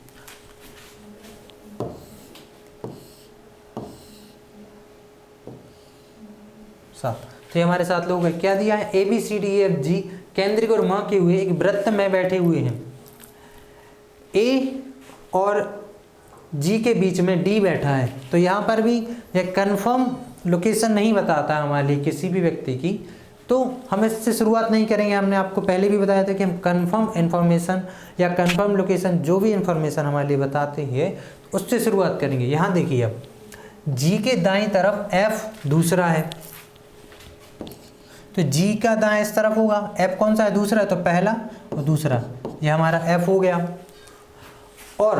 तो ये हमारे 7 लोग हैं। क्या दिया है, ABCDEFG केंद्र की ओर मुँह किए हुए एक वृत्त में बैठे हुए हैं। ए और जी के बीच में डी बैठा है। तो यहाँ पर भी यह कंफर्म लोकेशन नहीं बताता है हमारे लिए किसी भी व्यक्ति की, तो हम इससे शुरुआत नहीं करेंगे। हमने आपको पहले भी बताया था कि हम कंफर्म इन्फॉर्मेशन या कंफर्म लोकेशन, जो भी इन्फॉर्मेशन हमारे लिए बताते हैं, उससे शुरुआत करेंगे। यहाँ देखिए, अब जी के दाईं तरफ एफ दूसरा है, तो जी का दाएं इस तरफ होगा, एफ कौन सा है, दूसरा है, तो पहला और दूसरा, ये हमारा एफ हो गया। और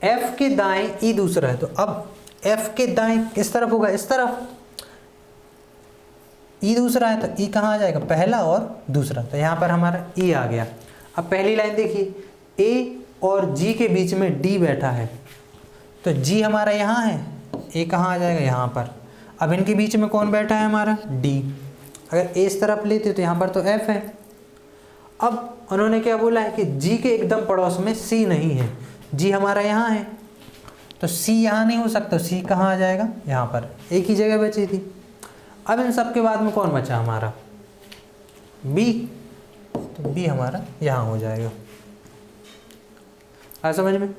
F के दाएं E दूसरा है, तो अब F के दाएं किस तरफ होगा, इस तरफ। E दूसरा है तो E कहाँ आ जाएगा, पहला और दूसरा, तो यहाँ पर हमारा E आ गया। अब पहली लाइन देखिए, A और G के बीच में D बैठा है, तो G हमारा यहाँ है, A कहाँ आ जाएगा, यहाँ पर। अब इनके बीच में कौन बैठा है, हमारा D। अगर A इस तरफ लेते तो यहाँ पर तो F है। अब उन्होंने क्या बोला है कि G के एकदम पड़ोस में C नहीं है, G हमारा यहाँ है, तो C यहाँ नहीं हो सकता, C कहाँ आ जाएगा, यहाँ पर, एक ही जगह बची थी। अब इन सब के बाद में कौन बचा हमारा, B, तो B हमारा यहाँ हो जाएगा। आ समझ में।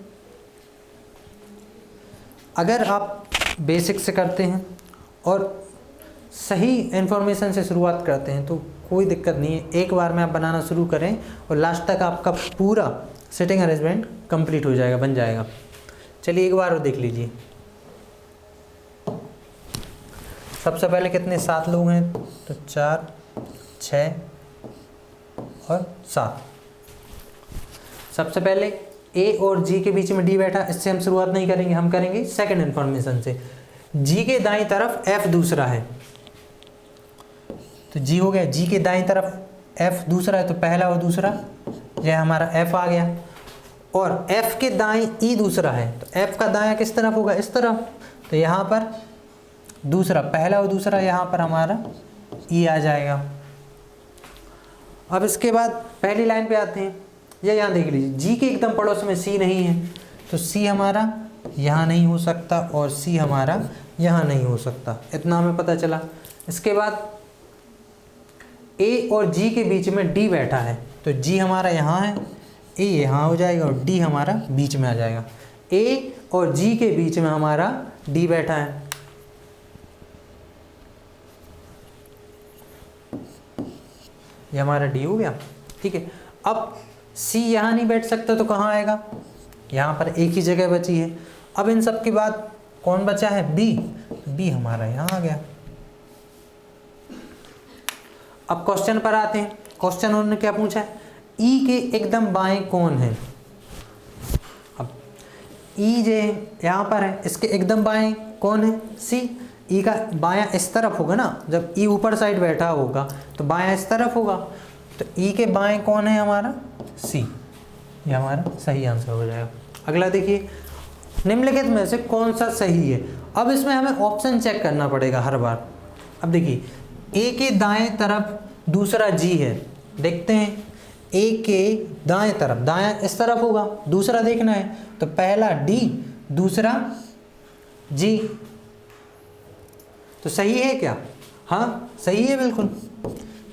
अगर आप बेसिक से करते हैं और सही इन्फॉर्मेशन से शुरुआत करते हैं तो कोई दिक्कत नहीं है, एक बार में आप बनाना शुरू करें और लास्ट तक आपका पूरा सिटिंग अरेंजमेंट कंप्लीट हो जाएगा, बन जाएगा। चलिए एक बार और देख लीजिए। सबसे पहले कितने, 7 लोग हैं, तो 4, 6 और 7। सबसे पहले A और G के बीच में D बैठा, इससे हम शुरुआत नहीं करेंगे, हम करेंगे सेकंड इन्फॉर्मेशन से। G के दाईं तरफ F दूसरा है, तो G हो गया, G के दाईं तरफ F दूसरा है, तो पहला और दूसरा, यह हमारा F आ गया। और F के दाईं E दूसरा है, तो F का दायां किस तरफ होगा, इस तरफ, तो यहाँ पर दूसरा, पहला और दूसरा, यहाँ पर हमारा E आ जाएगा। अब इसके बाद पहली लाइन पे आते हैं, या यहाँ देख लीजिए, G के एकदम पड़ोस में C नहीं है, तो C हमारा यहाँ नहीं हो सकता और C हमारा यहाँ नहीं हो सकता, इतना हमें पता चला। इसके बाद A और G के बीच में D बैठा है, तो G हमारा यहाँ है, A यहाँ हो जाएगा और D हमारा बीच में आ जाएगा। A और G के बीच में हमारा D बैठा है, ये हमारा D हो गया, ठीक है। अब C यहाँ नहीं बैठ सकता तो कहाँ आएगा, यहाँ पर एक ही जगह बची है। अब इन सब के बाद कौन बचा है, B, B हमारा यहाँ आ गया। अब क्वेश्चन पर आते हैं। क्वेश्चन उन्होंने क्या पूछा है, E के एकदम बाएं कौन है। अब E जो यहाँ पर है, इसके एकदम बाएं कौन है, C। E का बायां इस तरफ होगा ना, जब E ऊपर साइड बैठा होगा तो बायां इस तरफ होगा, तो E के बाएं कौन है हमारा, C। ये हमारा सही आंसर हो जाएगा। अगला देखिए, निम्नलिखित में से कौन सा सही है। अब इसमें हमें ऑप्शन चेक करना पड़ेगा हर बार। अब देखिए, A के दाएं तरफ दूसरा G है, देखते हैं A के दाएं तरफ, दायां इस तरफ होगा, दूसरा देखना है, तो पहला D, दूसरा G, तो सही है क्या, हाँ सही है बिल्कुल।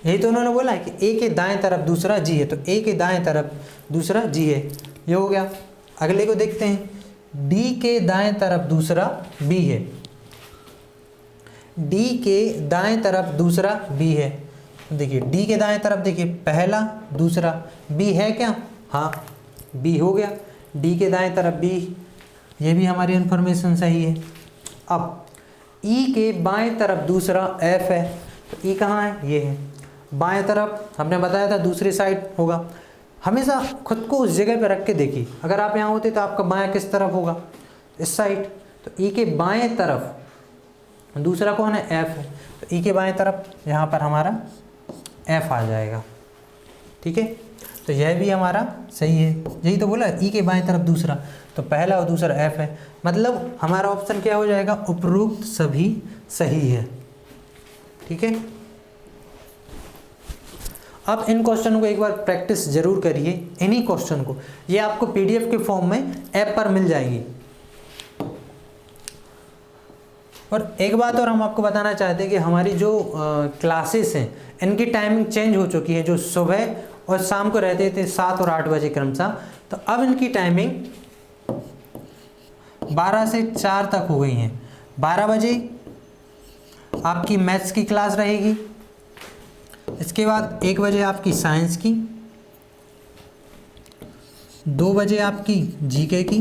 यही तो उन्होंने बोला है कि A के दाएं तरफ दूसरा G है, तो A के दाएं तरफ दूसरा G है, ये हो गया। अगले को देखते हैं, D के दाएं तरफ दूसरा B है, D के दाएं तरफ दूसरा B है। देखिए D के दाएं तरफ, देखिए पहला दूसरा B है क्या, हाँ B हो गया। D के दाएं तरफ B, ये भी हमारी इन्फॉर्मेशन सही है। अब E के बाएं तरफ दूसरा F है, तो E कहाँ है, ये है। बाएं तरफ हमने बताया था दूसरी साइड होगा। हमेशा खुद को उस जगह पर रख के देखिए, अगर आप यहाँ होते तो आपका बायां किस तरफ होगा, इस साइड, तो E के बाएं तरफ दूसरा कौन है, F है, तो E के बाएं तरफ यहाँ पर हमारा F आ जाएगा, ठीक है। तो यह भी हमारा सही है, यही तो बोला E के बाएं तरफ दूसरा, तो पहला और दूसरा F है, मतलब हमारा ऑप्शन क्या हो जाएगा, उपरोक्त सभी सही है, ठीक है। अब इन क्वेश्चन को एक बार प्रैक्टिस जरूर करिए, इन्हीं क्वेश्चन को, ये आपको PDF के फॉर्म में ऐप पर मिल जाएगी। और एक बात और हम आपको बताना चाहते हैं कि हमारी जो क्लासेस हैं इनकी टाइमिंग चेंज हो चुकी है, जो सुबह और शाम को रहते थे 7 और 8 बजे क्रमशः, तो अब इनकी टाइमिंग 12 से 4 तक हो गई हैं। 12 बजे आपकी मैथ्स की क्लास रहेगी, इसके बाद 1 बजे आपकी साइंस की, 2 बजे आपकी जीके की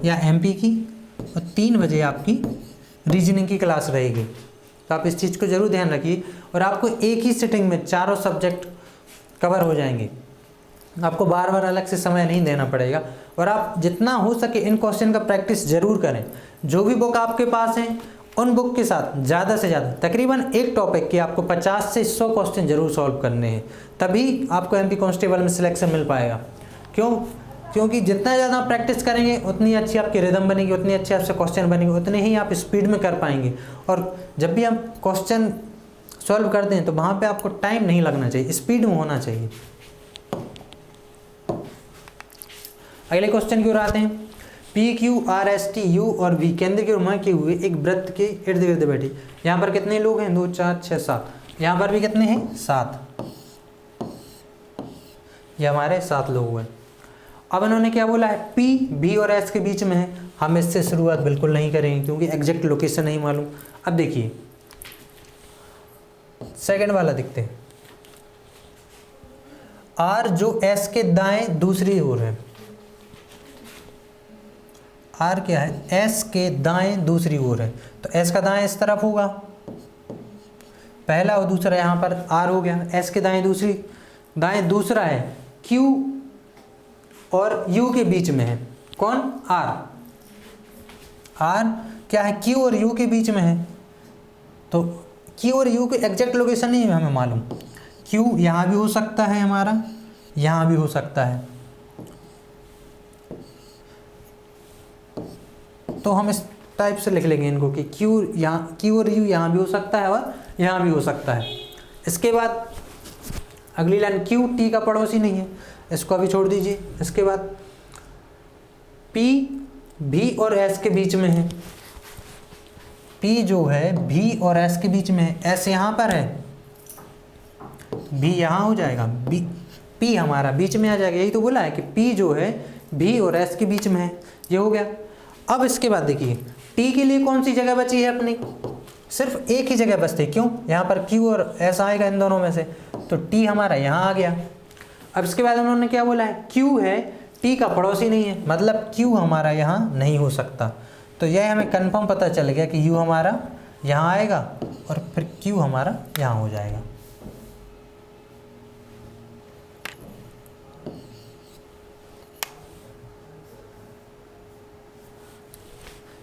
या MP की, और 3 बजे आपकी रीजनिंग की क्लास रहेगी। तो आप इस चीज़ को ज़रूर ध्यान रखिए, और आपको एक ही सिटिंग में चारों सब्जेक्ट कवर हो जाएंगे। आपको बार बार अलग से समय नहीं देना पड़ेगा, और आप जितना हो सके इन क्वेश्चन का प्रैक्टिस जरूर करें। जो भी बुक आपके पास है उन बुक के साथ ज़्यादा से ज़्यादा तकरीबन एक टॉपिक के आपको 50 से 100 क्वेश्चन जरूर सॉल्व करने हैं, तभी आपको एमपी कांस्टेबल में सिलेक्शन मिल पाएगा। क्योंकि जितना ज़्यादा आप प्रैक्टिस करेंगे उतनी अच्छी आपकी रिदम बनेगी, उतनी अच्छी आपसे क्वेश्चन बनेंगे, उतने ही आप स्पीड में कर पाएंगे। और जब भी हम क्वेश्चन सॉल्व करते हैं तो वहाँ पे आपको टाइम नहीं लगना चाहिए, स्पीड में होना चाहिए। अगले क्वेश्चन की ओर आते हैं। P Q R S T U और वी केंद्र की घुमा के हुए एक वृत्त के इर्द गिर्द बैठे। यहाँ पर कितने लोग हैं? 2 4 6 7। यहाँ पर भी कितने हैं? 7। ये हमारे 7 लोग हुए। अब इन्होंने क्या बोला है? पी बी और एस के बीच में है। हम इससे शुरुआत बिल्कुल नहीं करेंगे क्योंकि एग्जैक्ट लोकेशन नहीं मालूम। अब देखिए सेकंड वाला देखते हैं। आर जो एस के दाएं दूसरी ओर है, आर क्या है? एस के दाएं दूसरी ओर है, तो एस का दाएं इस तरफ होगा पहला, और दूसरा यहाँ पर आर हो गया। एस के दाएं दूसरा है क्यू और यू के बीच में है। कौन? आर। आर क्या है? क्यू और यू के बीच में है। तो क्यू और यू की एग्जैक्ट लोकेशन नहीं है हमें मालूम। क्यू यहाँ भी हो सकता है हमारा, यहाँ भी हो सकता है, तो हम इस टाइप से लिख लेंगे इनको कि क्यू और यू यहाँ भी हो सकता है और यहाँ भी हो सकता है। इसके बाद अगली लाइन, क्यू टी का पड़ोसी नहीं है, इसको अभी छोड़ दीजिए। इसके बाद पी भी और एस के बीच में है। पी जो है भी और एस के बीच में है, एस यहाँ पर है, बी यहाँ हो जाएगा, बी पी हमारा बीच में आ जाएगा। यही तो बोला है कि पी जो है भी और एस के बीच में है, ये हो गया। अब इसके बाद देखिए टी के लिए कौन सी जगह बची है अपनी? सिर्फ एक ही जगह बचती है। क्यों? यहाँ पर क्यू और एस आएगा इन दोनों में से, तो टी हमारा यहाँ आ गया। अब इसके बाद उन्होंने क्या बोला है? क्यू है टी का पड़ोसी नहीं है, मतलब क्यू हमारा यहाँ नहीं हो सकता। तो यह हमें कंफर्म पता चल गया कि यू हमारा यहाँ आएगा और फिर क्यू हमारा यहाँ हो जाएगा।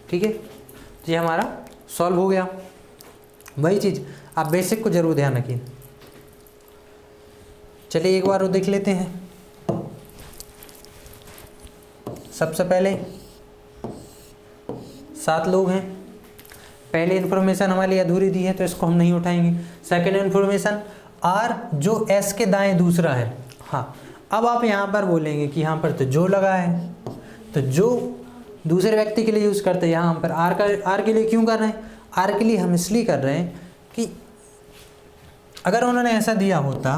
ठीक है, ये हमारा सॉल्व हो गया। वही चीज़ आप बेसिक को जरूर ध्यान रखिए। चलिए एक बार वो देख लेते हैं। सबसे पहले 7 लोग हैं। पहले इन्फॉर्मेशन हमारी अधूरी दी है तो इसको हम नहीं उठाएंगे। सेकंड इन्फॉर्मेशन, आर जो एस के दाएं दूसरा है। हाँ, अब आप यहाँ पर बोलेंगे कि यहाँ पर तो जो लगा है, तो जो दूसरे व्यक्ति के लिए यूज़ करते हैं। यहाँ पर आर के लिए क्यों कर रहे हैं? आर के लिए हम इसलिए कर रहे हैं कि अगर उन्होंने ऐसा दिया होता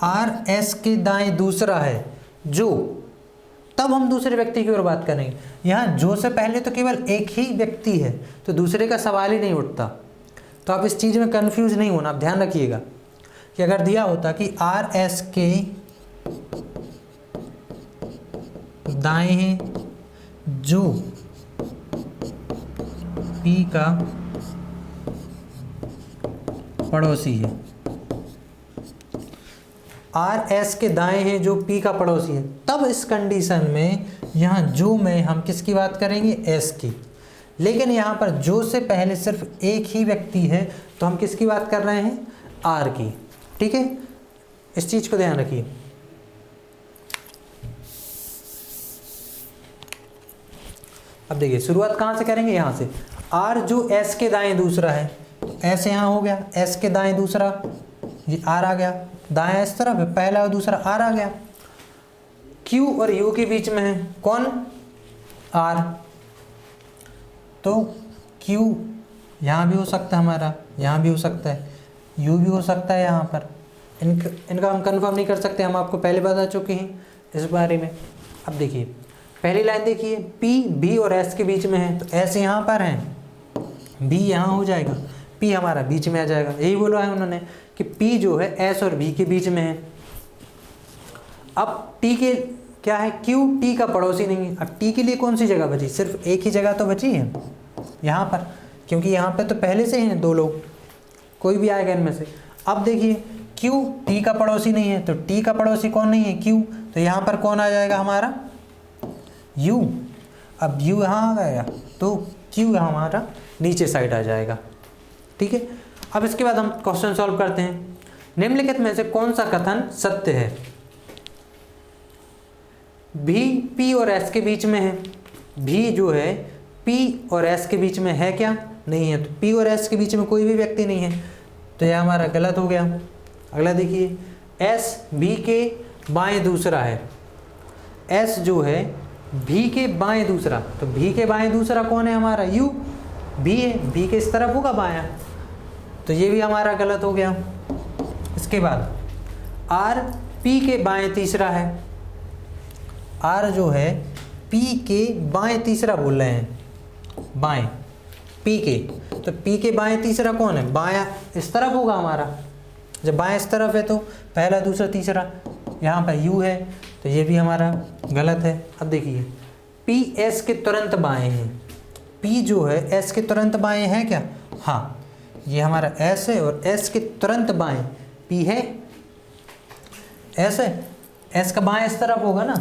आर एस के दाएं दूसरा है जो, तब हम दूसरे व्यक्ति की ओर बात करेंगे। यहाँ जो से पहले तो केवल एक ही व्यक्ति है, तो दूसरे का सवाल ही नहीं उठता। तो आप इस चीज़ में कंफ्यूज नहीं होना। आप ध्यान रखिएगा कि अगर दिया होता कि आर एस के दाएं हैं जो पी का पड़ोसी है, आर एस के दाएं हैं जो पी का पड़ोसी है, तब इस कंडीशन में यहाँ जो में हम किसकी बात करेंगे? एस की। लेकिन यहाँ पर जो से पहले सिर्फ एक ही व्यक्ति है तो हम किसकी बात कर रहे हैं? आर की। ठीक है, इस चीज़ को ध्यान रखिए। अब देखिए शुरुआत कहाँ से करेंगे? यहाँ से। आर जो एस के दाएं दूसरा है, तो एस यहाँ हो गया, एस के दाएं दूसरा, ये आर आ गया। दाएं इस तरफ है, पहला और दूसरा आर आ गया। क्यू और यू के बीच में है कौन? आर। तो क्यू यहाँ भी हो सकता है हमारा, यहाँ भी हो सकता है, यू भी हो सकता है यहाँ पर। इनका हम कंफर्म नहीं कर सकते, हम आपको पहले बता चुके हैं इस बारे में। अब देखिए पहली लाइन देखिए, पी बी और एस के बीच में है, तो एस यहाँ पर है, बी यहाँ हो जाएगा, पी हमारा बीच में आ जाएगा। यही बोला है उन्होंने कि पी जो है एस और बी के बीच में है। अब टी के क्या है? क्यू टी का पड़ोसी नहीं है। अब टी के लिए कौन सी जगह बची? सिर्फ एक ही जगह तो बची है यहाँ पर, क्योंकि यहाँ पे तो पहले से हैं 2 लोग, कोई भी आएगा इनमें से। अब देखिए क्यू टी का पड़ोसी नहीं है, तो टी का पड़ोसी कौन नहीं है, क्यू। तो यहाँ पर कौन आ जाएगा हमारा, यू। अब यू यहाँ आ गया तो क्यू हमारा नीचे साइड आ जाएगा, ठीक है। अब इसके बाद हम क्वेश्चन सॉल्व करते हैं। निम्नलिखित में से कौन सा कथन सत्य है। भी पी और एस के बीच में है, भी जो है पी और एस के बीच में है क्या, नहीं है। तो पी और एस के बीच में कोई भी व्यक्ति नहीं है, तो यह हमारा गलत हो गया। अगला देखिए, एस भी के बाएं दूसरा है, एस जो है भी के बाएं दूसरा, तो भी के बाएं दूसरा कौन है हमारा, यू। भी है, भी के इस तरफ होगा बायां, तो ये भी हमारा गलत हो गया। इसके बाद आर पी के बाएं तीसरा है, आर जो है पी के बाएं तीसरा बोल रहे हैं, बाएं पी के, तो पी के बाएं तीसरा कौन है, बायां इस तरफ होगा हमारा। जब बाएं इस तरफ है तो पहला दूसरा तीसरा, यहाँ पर यू है, तो ये भी हमारा गलत है। अब देखिए, पी एस के तुरंत बाएं है, पी जो है एस के तुरंत बाएं है क्या, हाँ, ये हमारा एस है और एस के तुरंत बाएं पी है, एस है, एस का बाएं इस तरफ होगा ना,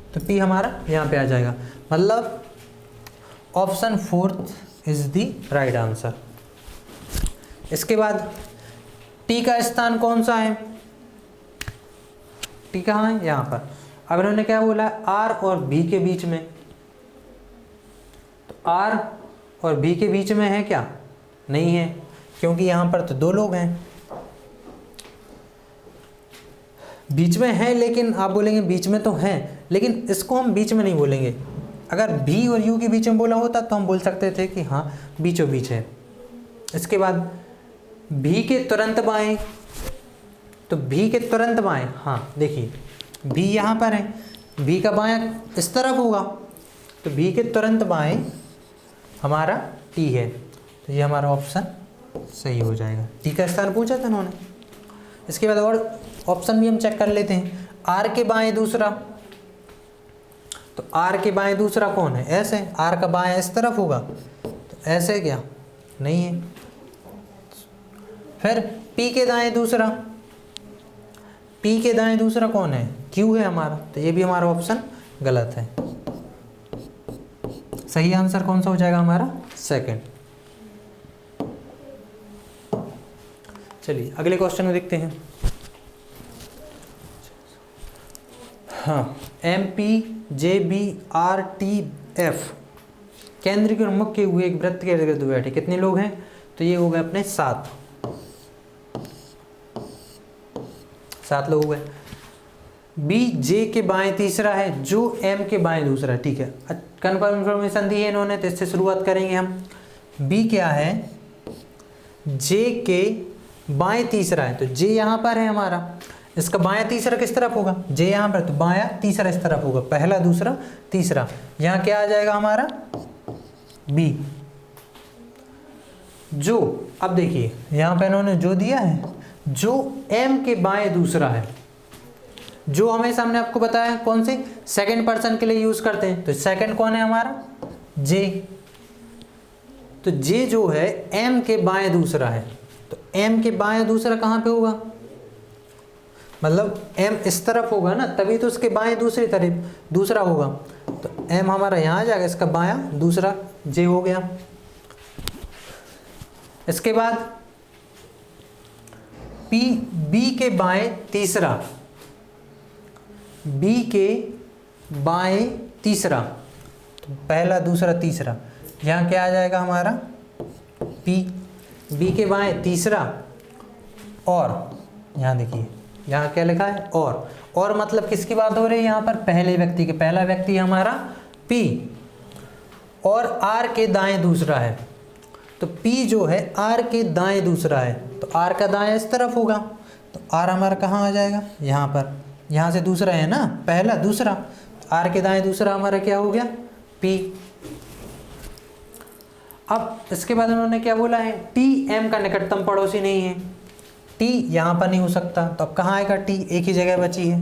तो पी हमारा यहाँ पे आ जाएगा। मतलब option 4 is the right answer. इसके बाद टी का स्थान कौन सा है, टी कहाँ है, यहाँ पर। अब इन्होंने क्या बोला है, आर और बी के बीच में, तो आर और बी के बीच में है क्या, नहीं है, क्योंकि यहाँ पर तो दो लोग हैं। बीच में है, लेकिन आप बोलेंगे बीच में तो है, लेकिन इसको हम बीच में नहीं बोलेंगे। अगर बी और यू के बीच में बोला होता तो हम बोल सकते थे कि हाँ बीचों बीच है। इसके बाद भी के तुरंत बाएं, तो भी के तुरंत बाएं, हाँ देखिए भी यहाँ पर है, भी का बायां इस तरफ होगा, तो भी के तुरंत बाएं हमारा टी है, तो ये हमारा ऑप्शन सही हो जाएगा। टी का स्थान पूछा था उन्होंने। इसके बाद और ऑप्शन भी हम चेक कर लेते हैं। आर के बाएं दूसरा, तो आर के बाएं दूसरा कौन है, एस है, आर का बाएं इस तरफ होगा, तो एस है क्या, नहीं है। फिर पी के दाएं दूसरा, पी के दाएं दूसरा कौन है, क्यू है हमारा, तो ये भी हमारा ऑप्शन गलत है। सही आंसर कौन सा हो जाएगा हमारा, सेकंड। चलिए अगले क्वेश्चन में देखते हैं। हाँ, M P J B R T F केंद्र के उन्मुख के हुए एक वृत्त के इर्द गिर्द बैठे कितने लोग हैं, तो ये हो गए अपने 7 लोग हो गए। बी जे के बाएं तीसरा है, जो एम के बाएं दूसरा है, ठीक है। कन्फर्म इन्फॉर्मेशन दी है इन्होंने, तो इससे शुरुआत करेंगे हम। बी क्या है, जे के बाएं तीसरा है, तो जे यहाँ पर है हमारा, इसका बायां तीसरा किस तरफ होगा, जे यहाँ पर, तो बायां तीसरा इस तरफ होगा, पहला दूसरा तीसरा, यहाँ क्या आ जाएगा हमारा बी। जो अब देखिए यहाँ पे इन्होंने जो दिया है, जो एम के बाएं दूसरा है, जो हमेशा हमने आपको बताया कौन से सेकंड पर्सन के लिए यूज करते हैं, तो सेकंड कौन है हमारा, जे। तो जे जो है एम के बाएं दूसरा है, तो एम के बाएं दूसरा कहाँ पे होगा, मतलब एम इस तरफ होगा ना, तभी तो उसके बाएं दूसरी तरफ दूसरा होगा, तो एम हमारा यहाँ आ जाएगा, इसका बायां दूसरा जे हो गया। इसके बाद पी बी के बाएं तीसरा, बी के बाएं तीसरा, तो पहला दूसरा तीसरा, यहाँ क्या आ जाएगा हमारा पी, बी के बाएं तीसरा, और यहाँ देखिए यहाँ क्या लिखा है, और मतलब किसकी बात हो रही है यहाँ पर, पहले व्यक्ति के, पहला व्यक्ति हमारा पी, और आर के दाएं दूसरा है, तो पी जो है आर के दाएं दूसरा है, तो आर का दाएं इस तरफ होगा, तो आर हमारा कहाँ आ जाएगा, यहाँ पर, यहाँ से दूसरा है ना, पहला दूसरा, तो आर के दाएं दूसरा हमारा क्या हो गया पी। अब इसके बाद उन्होंने क्या बोला है, टी एम का निकटतम पड़ोसी नहीं है, टी यहाँ पर नहीं हो सकता, तो अब कहाँ आएगा टी, एक ही जगह बची है,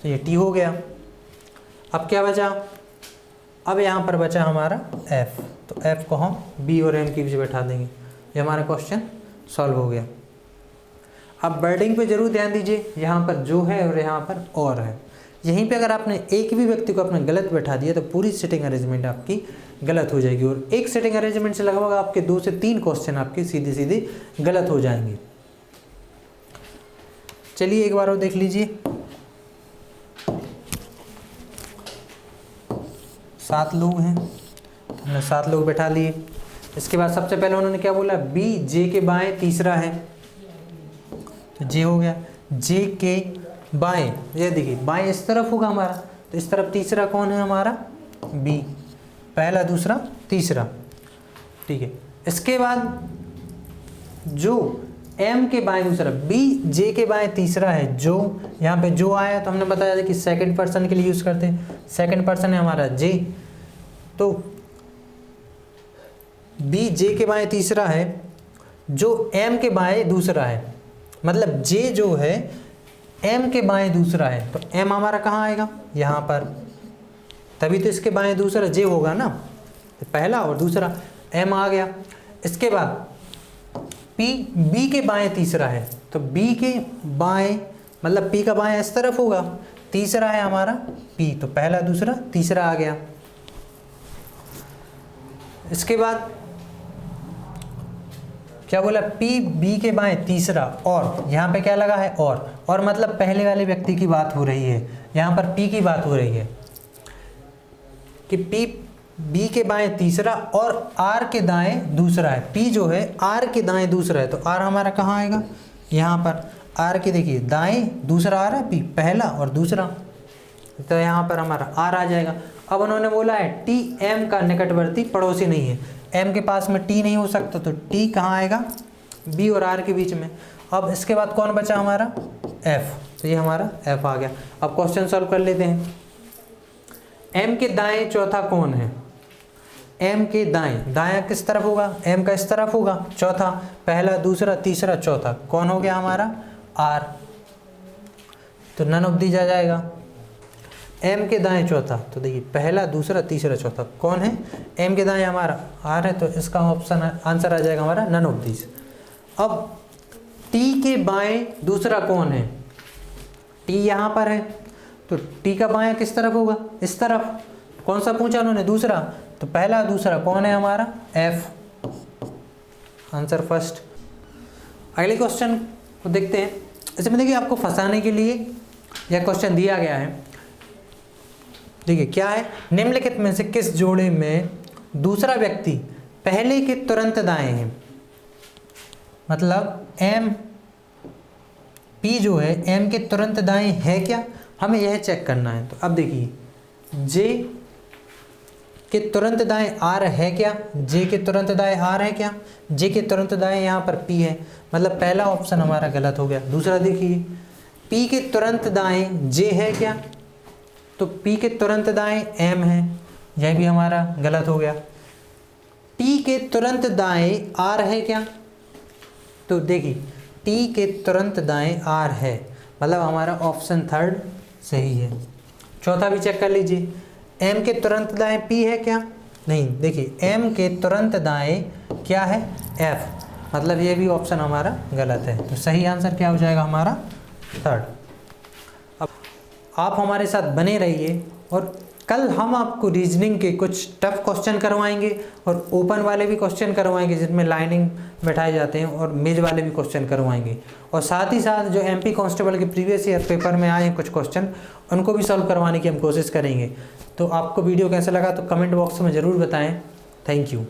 तो ये टी हो गया। अब क्या बचा, अब यहाँ पर बचा हमारा एफ, तो एफ को हम बी और एम के बीच बैठा देंगे, ये हमारा क्वेश्चन सॉल्व हो गया। अब वर्डिंग पे जरूर ध्यान दीजिए, यहाँ पर जो है और यहाँ पर और है। यहीं पे अगर आपने एक भी व्यक्ति को अपना गलत बैठा दिया तो पूरी सिटिंग अरेंजमेंट आपकी गलत हो जाएगी, और एक सिटिंग अरेंजमेंट से लगभग आपके 2 से 3 क्वेश्चन आपके सीधे सीधे गलत हो जाएंगे। चलिए एक बार और देख लीजिए। 7 लोग हैं, हमने 7 लोग बैठा लिए। इसके बाद सबसे पहले उन्होंने क्या बोला, बी जे के बाएं तीसरा है, तो जे हो गया। जे के बाएं, ये देखिए बाएं इस तरफ होगा हमारा, तो इस तरफ तीसरा कौन है हमारा, बी, पहला दूसरा तीसरा, ठीक है। इसके बाद जो एम के बाएं दूसरा, बी जे के बाएं तीसरा है, जो यहाँ पे जो आया तो हमने बताया था कि सेकंड पर्सन के लिए यूज़ करते हैं, सेकंड पर्सन है हमारा जे, तो बी जे के बाएं तीसरा है, जो एम के बाएं दूसरा है, मतलब जे जो है एम के बाएं दूसरा है, तो एम हमारा कहाँ आएगा, यहाँ पर, तभी तो इसके बाएं दूसरा जे होगा ना, तो पहला और दूसरा एम आ गया। इसके बाद पी बी के बाएं तीसरा है, तो बी के बाएं मतलब पी का बाएं इस तरफ होगा, तीसरा है हमारा पी, तो पहला दूसरा तीसरा आ गया। इसके बाद क्या बोला, पी बी के बाएं तीसरा, और यहाँ पे क्या लगा है और मतलब पहले वाले व्यक्ति की बात हो रही है, यहाँ पर पी की बात हो रही है कि पी बी के बाएं तीसरा और आर के दाएं दूसरा है। पी जो है आर के दाएं दूसरा है, तो आर हमारा कहाँ आएगा, यहाँ पर। आर के देखिए दाएं दूसरा आ रहा है, पी पहला और दूसरा, तो यहाँ पर हमारा आर आ जाएगा। अब उन्होंने बोला है टी एम का निकटवर्ती पड़ोसी नहीं है, एम के पास में टी नहीं हो सकता, तो टी कहाँ आएगा, बी और आर के बीच में। अब इसके बाद कौन बचा हमारा, एफ, तो ये हमारा एफ आ गया। अब क्वेश्चन सॉल्व कर लेते हैं। एम के दाएं चौथा कौन है, एम के दाएं, दायां किस तरफ होगा, एम का इस तरफ होगा, चौथा, पहला दूसरा तीसरा चौथा, कौन हो गया हमारा, आर, तो नन ऑफ दीज आ जाएगा। एम के दाएं चौथा, तो देखिए पहला दूसरा तीसरा चौथा कौन है, एम के दाएं हमारा आर है, तो इसका ऑप्शन आंसर आ जाएगा हमारा नन ऑफ दीज। अब टी के बाएं दूसरा कौन है, टी यहाँ पर है, तो टी का बायां किस तरफ होगा, इस तरफ, कौन सा पूछा उन्होंने, दूसरा, तो पहला दूसरा कौन है हमारा, एफ, आंसर फर्स्ट। अगले क्वेश्चन को देखते हैं। इसमें देखिए आपको फंसाने के लिए यह क्वेश्चन दिया गया है। देखिए क्या है, निम्नलिखित में से किस जोड़े में दूसरा व्यक्ति पहले के तुरंत दाएं है, मतलब एम पी जो है एम के तुरंत दाएं है क्या, हमें यह चेक करना है। तो अब देखिए जे के तुरंत दाएं आर है क्या, जे के तुरंत दाएं आर है क्या, जे के तुरंत दाएं यहाँ पर पी है, मतलब पहला ऑप्शन हमारा गलत हो गया। दूसरा देखिए पी के तुरंत दाएं जे है क्या, तो पी के तुरंत दाएं एम है, यह भी हमारा गलत हो गया। टी के तुरंत दाएं आर है क्या, तो देखिए टी के तुरंत दाएं आर है, मतलब हमारा ऑप्शन थर्ड सही है। चौथा भी चेक कर लीजिए, एम के तुरंत दाएं पी है क्या, नहीं, देखिए एम के तुरंत दाएं क्या है, एफ, मतलब ये भी ऑप्शन हमारा गलत है, तो सही आंसर क्या हो जाएगा हमारा थर्ड। अब आप हमारे साथ बने रहिए, और कल हम आपको रीजनिंग के कुछ टफ क्वेश्चन करवाएंगे और ओपन वाले भी क्वेश्चन करवाएंगे जिसमें लाइनिंग बैठाए जाते हैं, और मेज वाले भी क्वेश्चन करवाएंगे, और साथ ही साथ जो एमपी कांस्टेबल के प्रीवियस ईयर पेपर में आए हैं कुछ क्वेश्चन, उनको भी सॉल्व करवाने की हम कोशिश करेंगे। तो आपको वीडियो कैसा लगा तो कमेंट बॉक्स में ज़रूर बताएं। Thank you.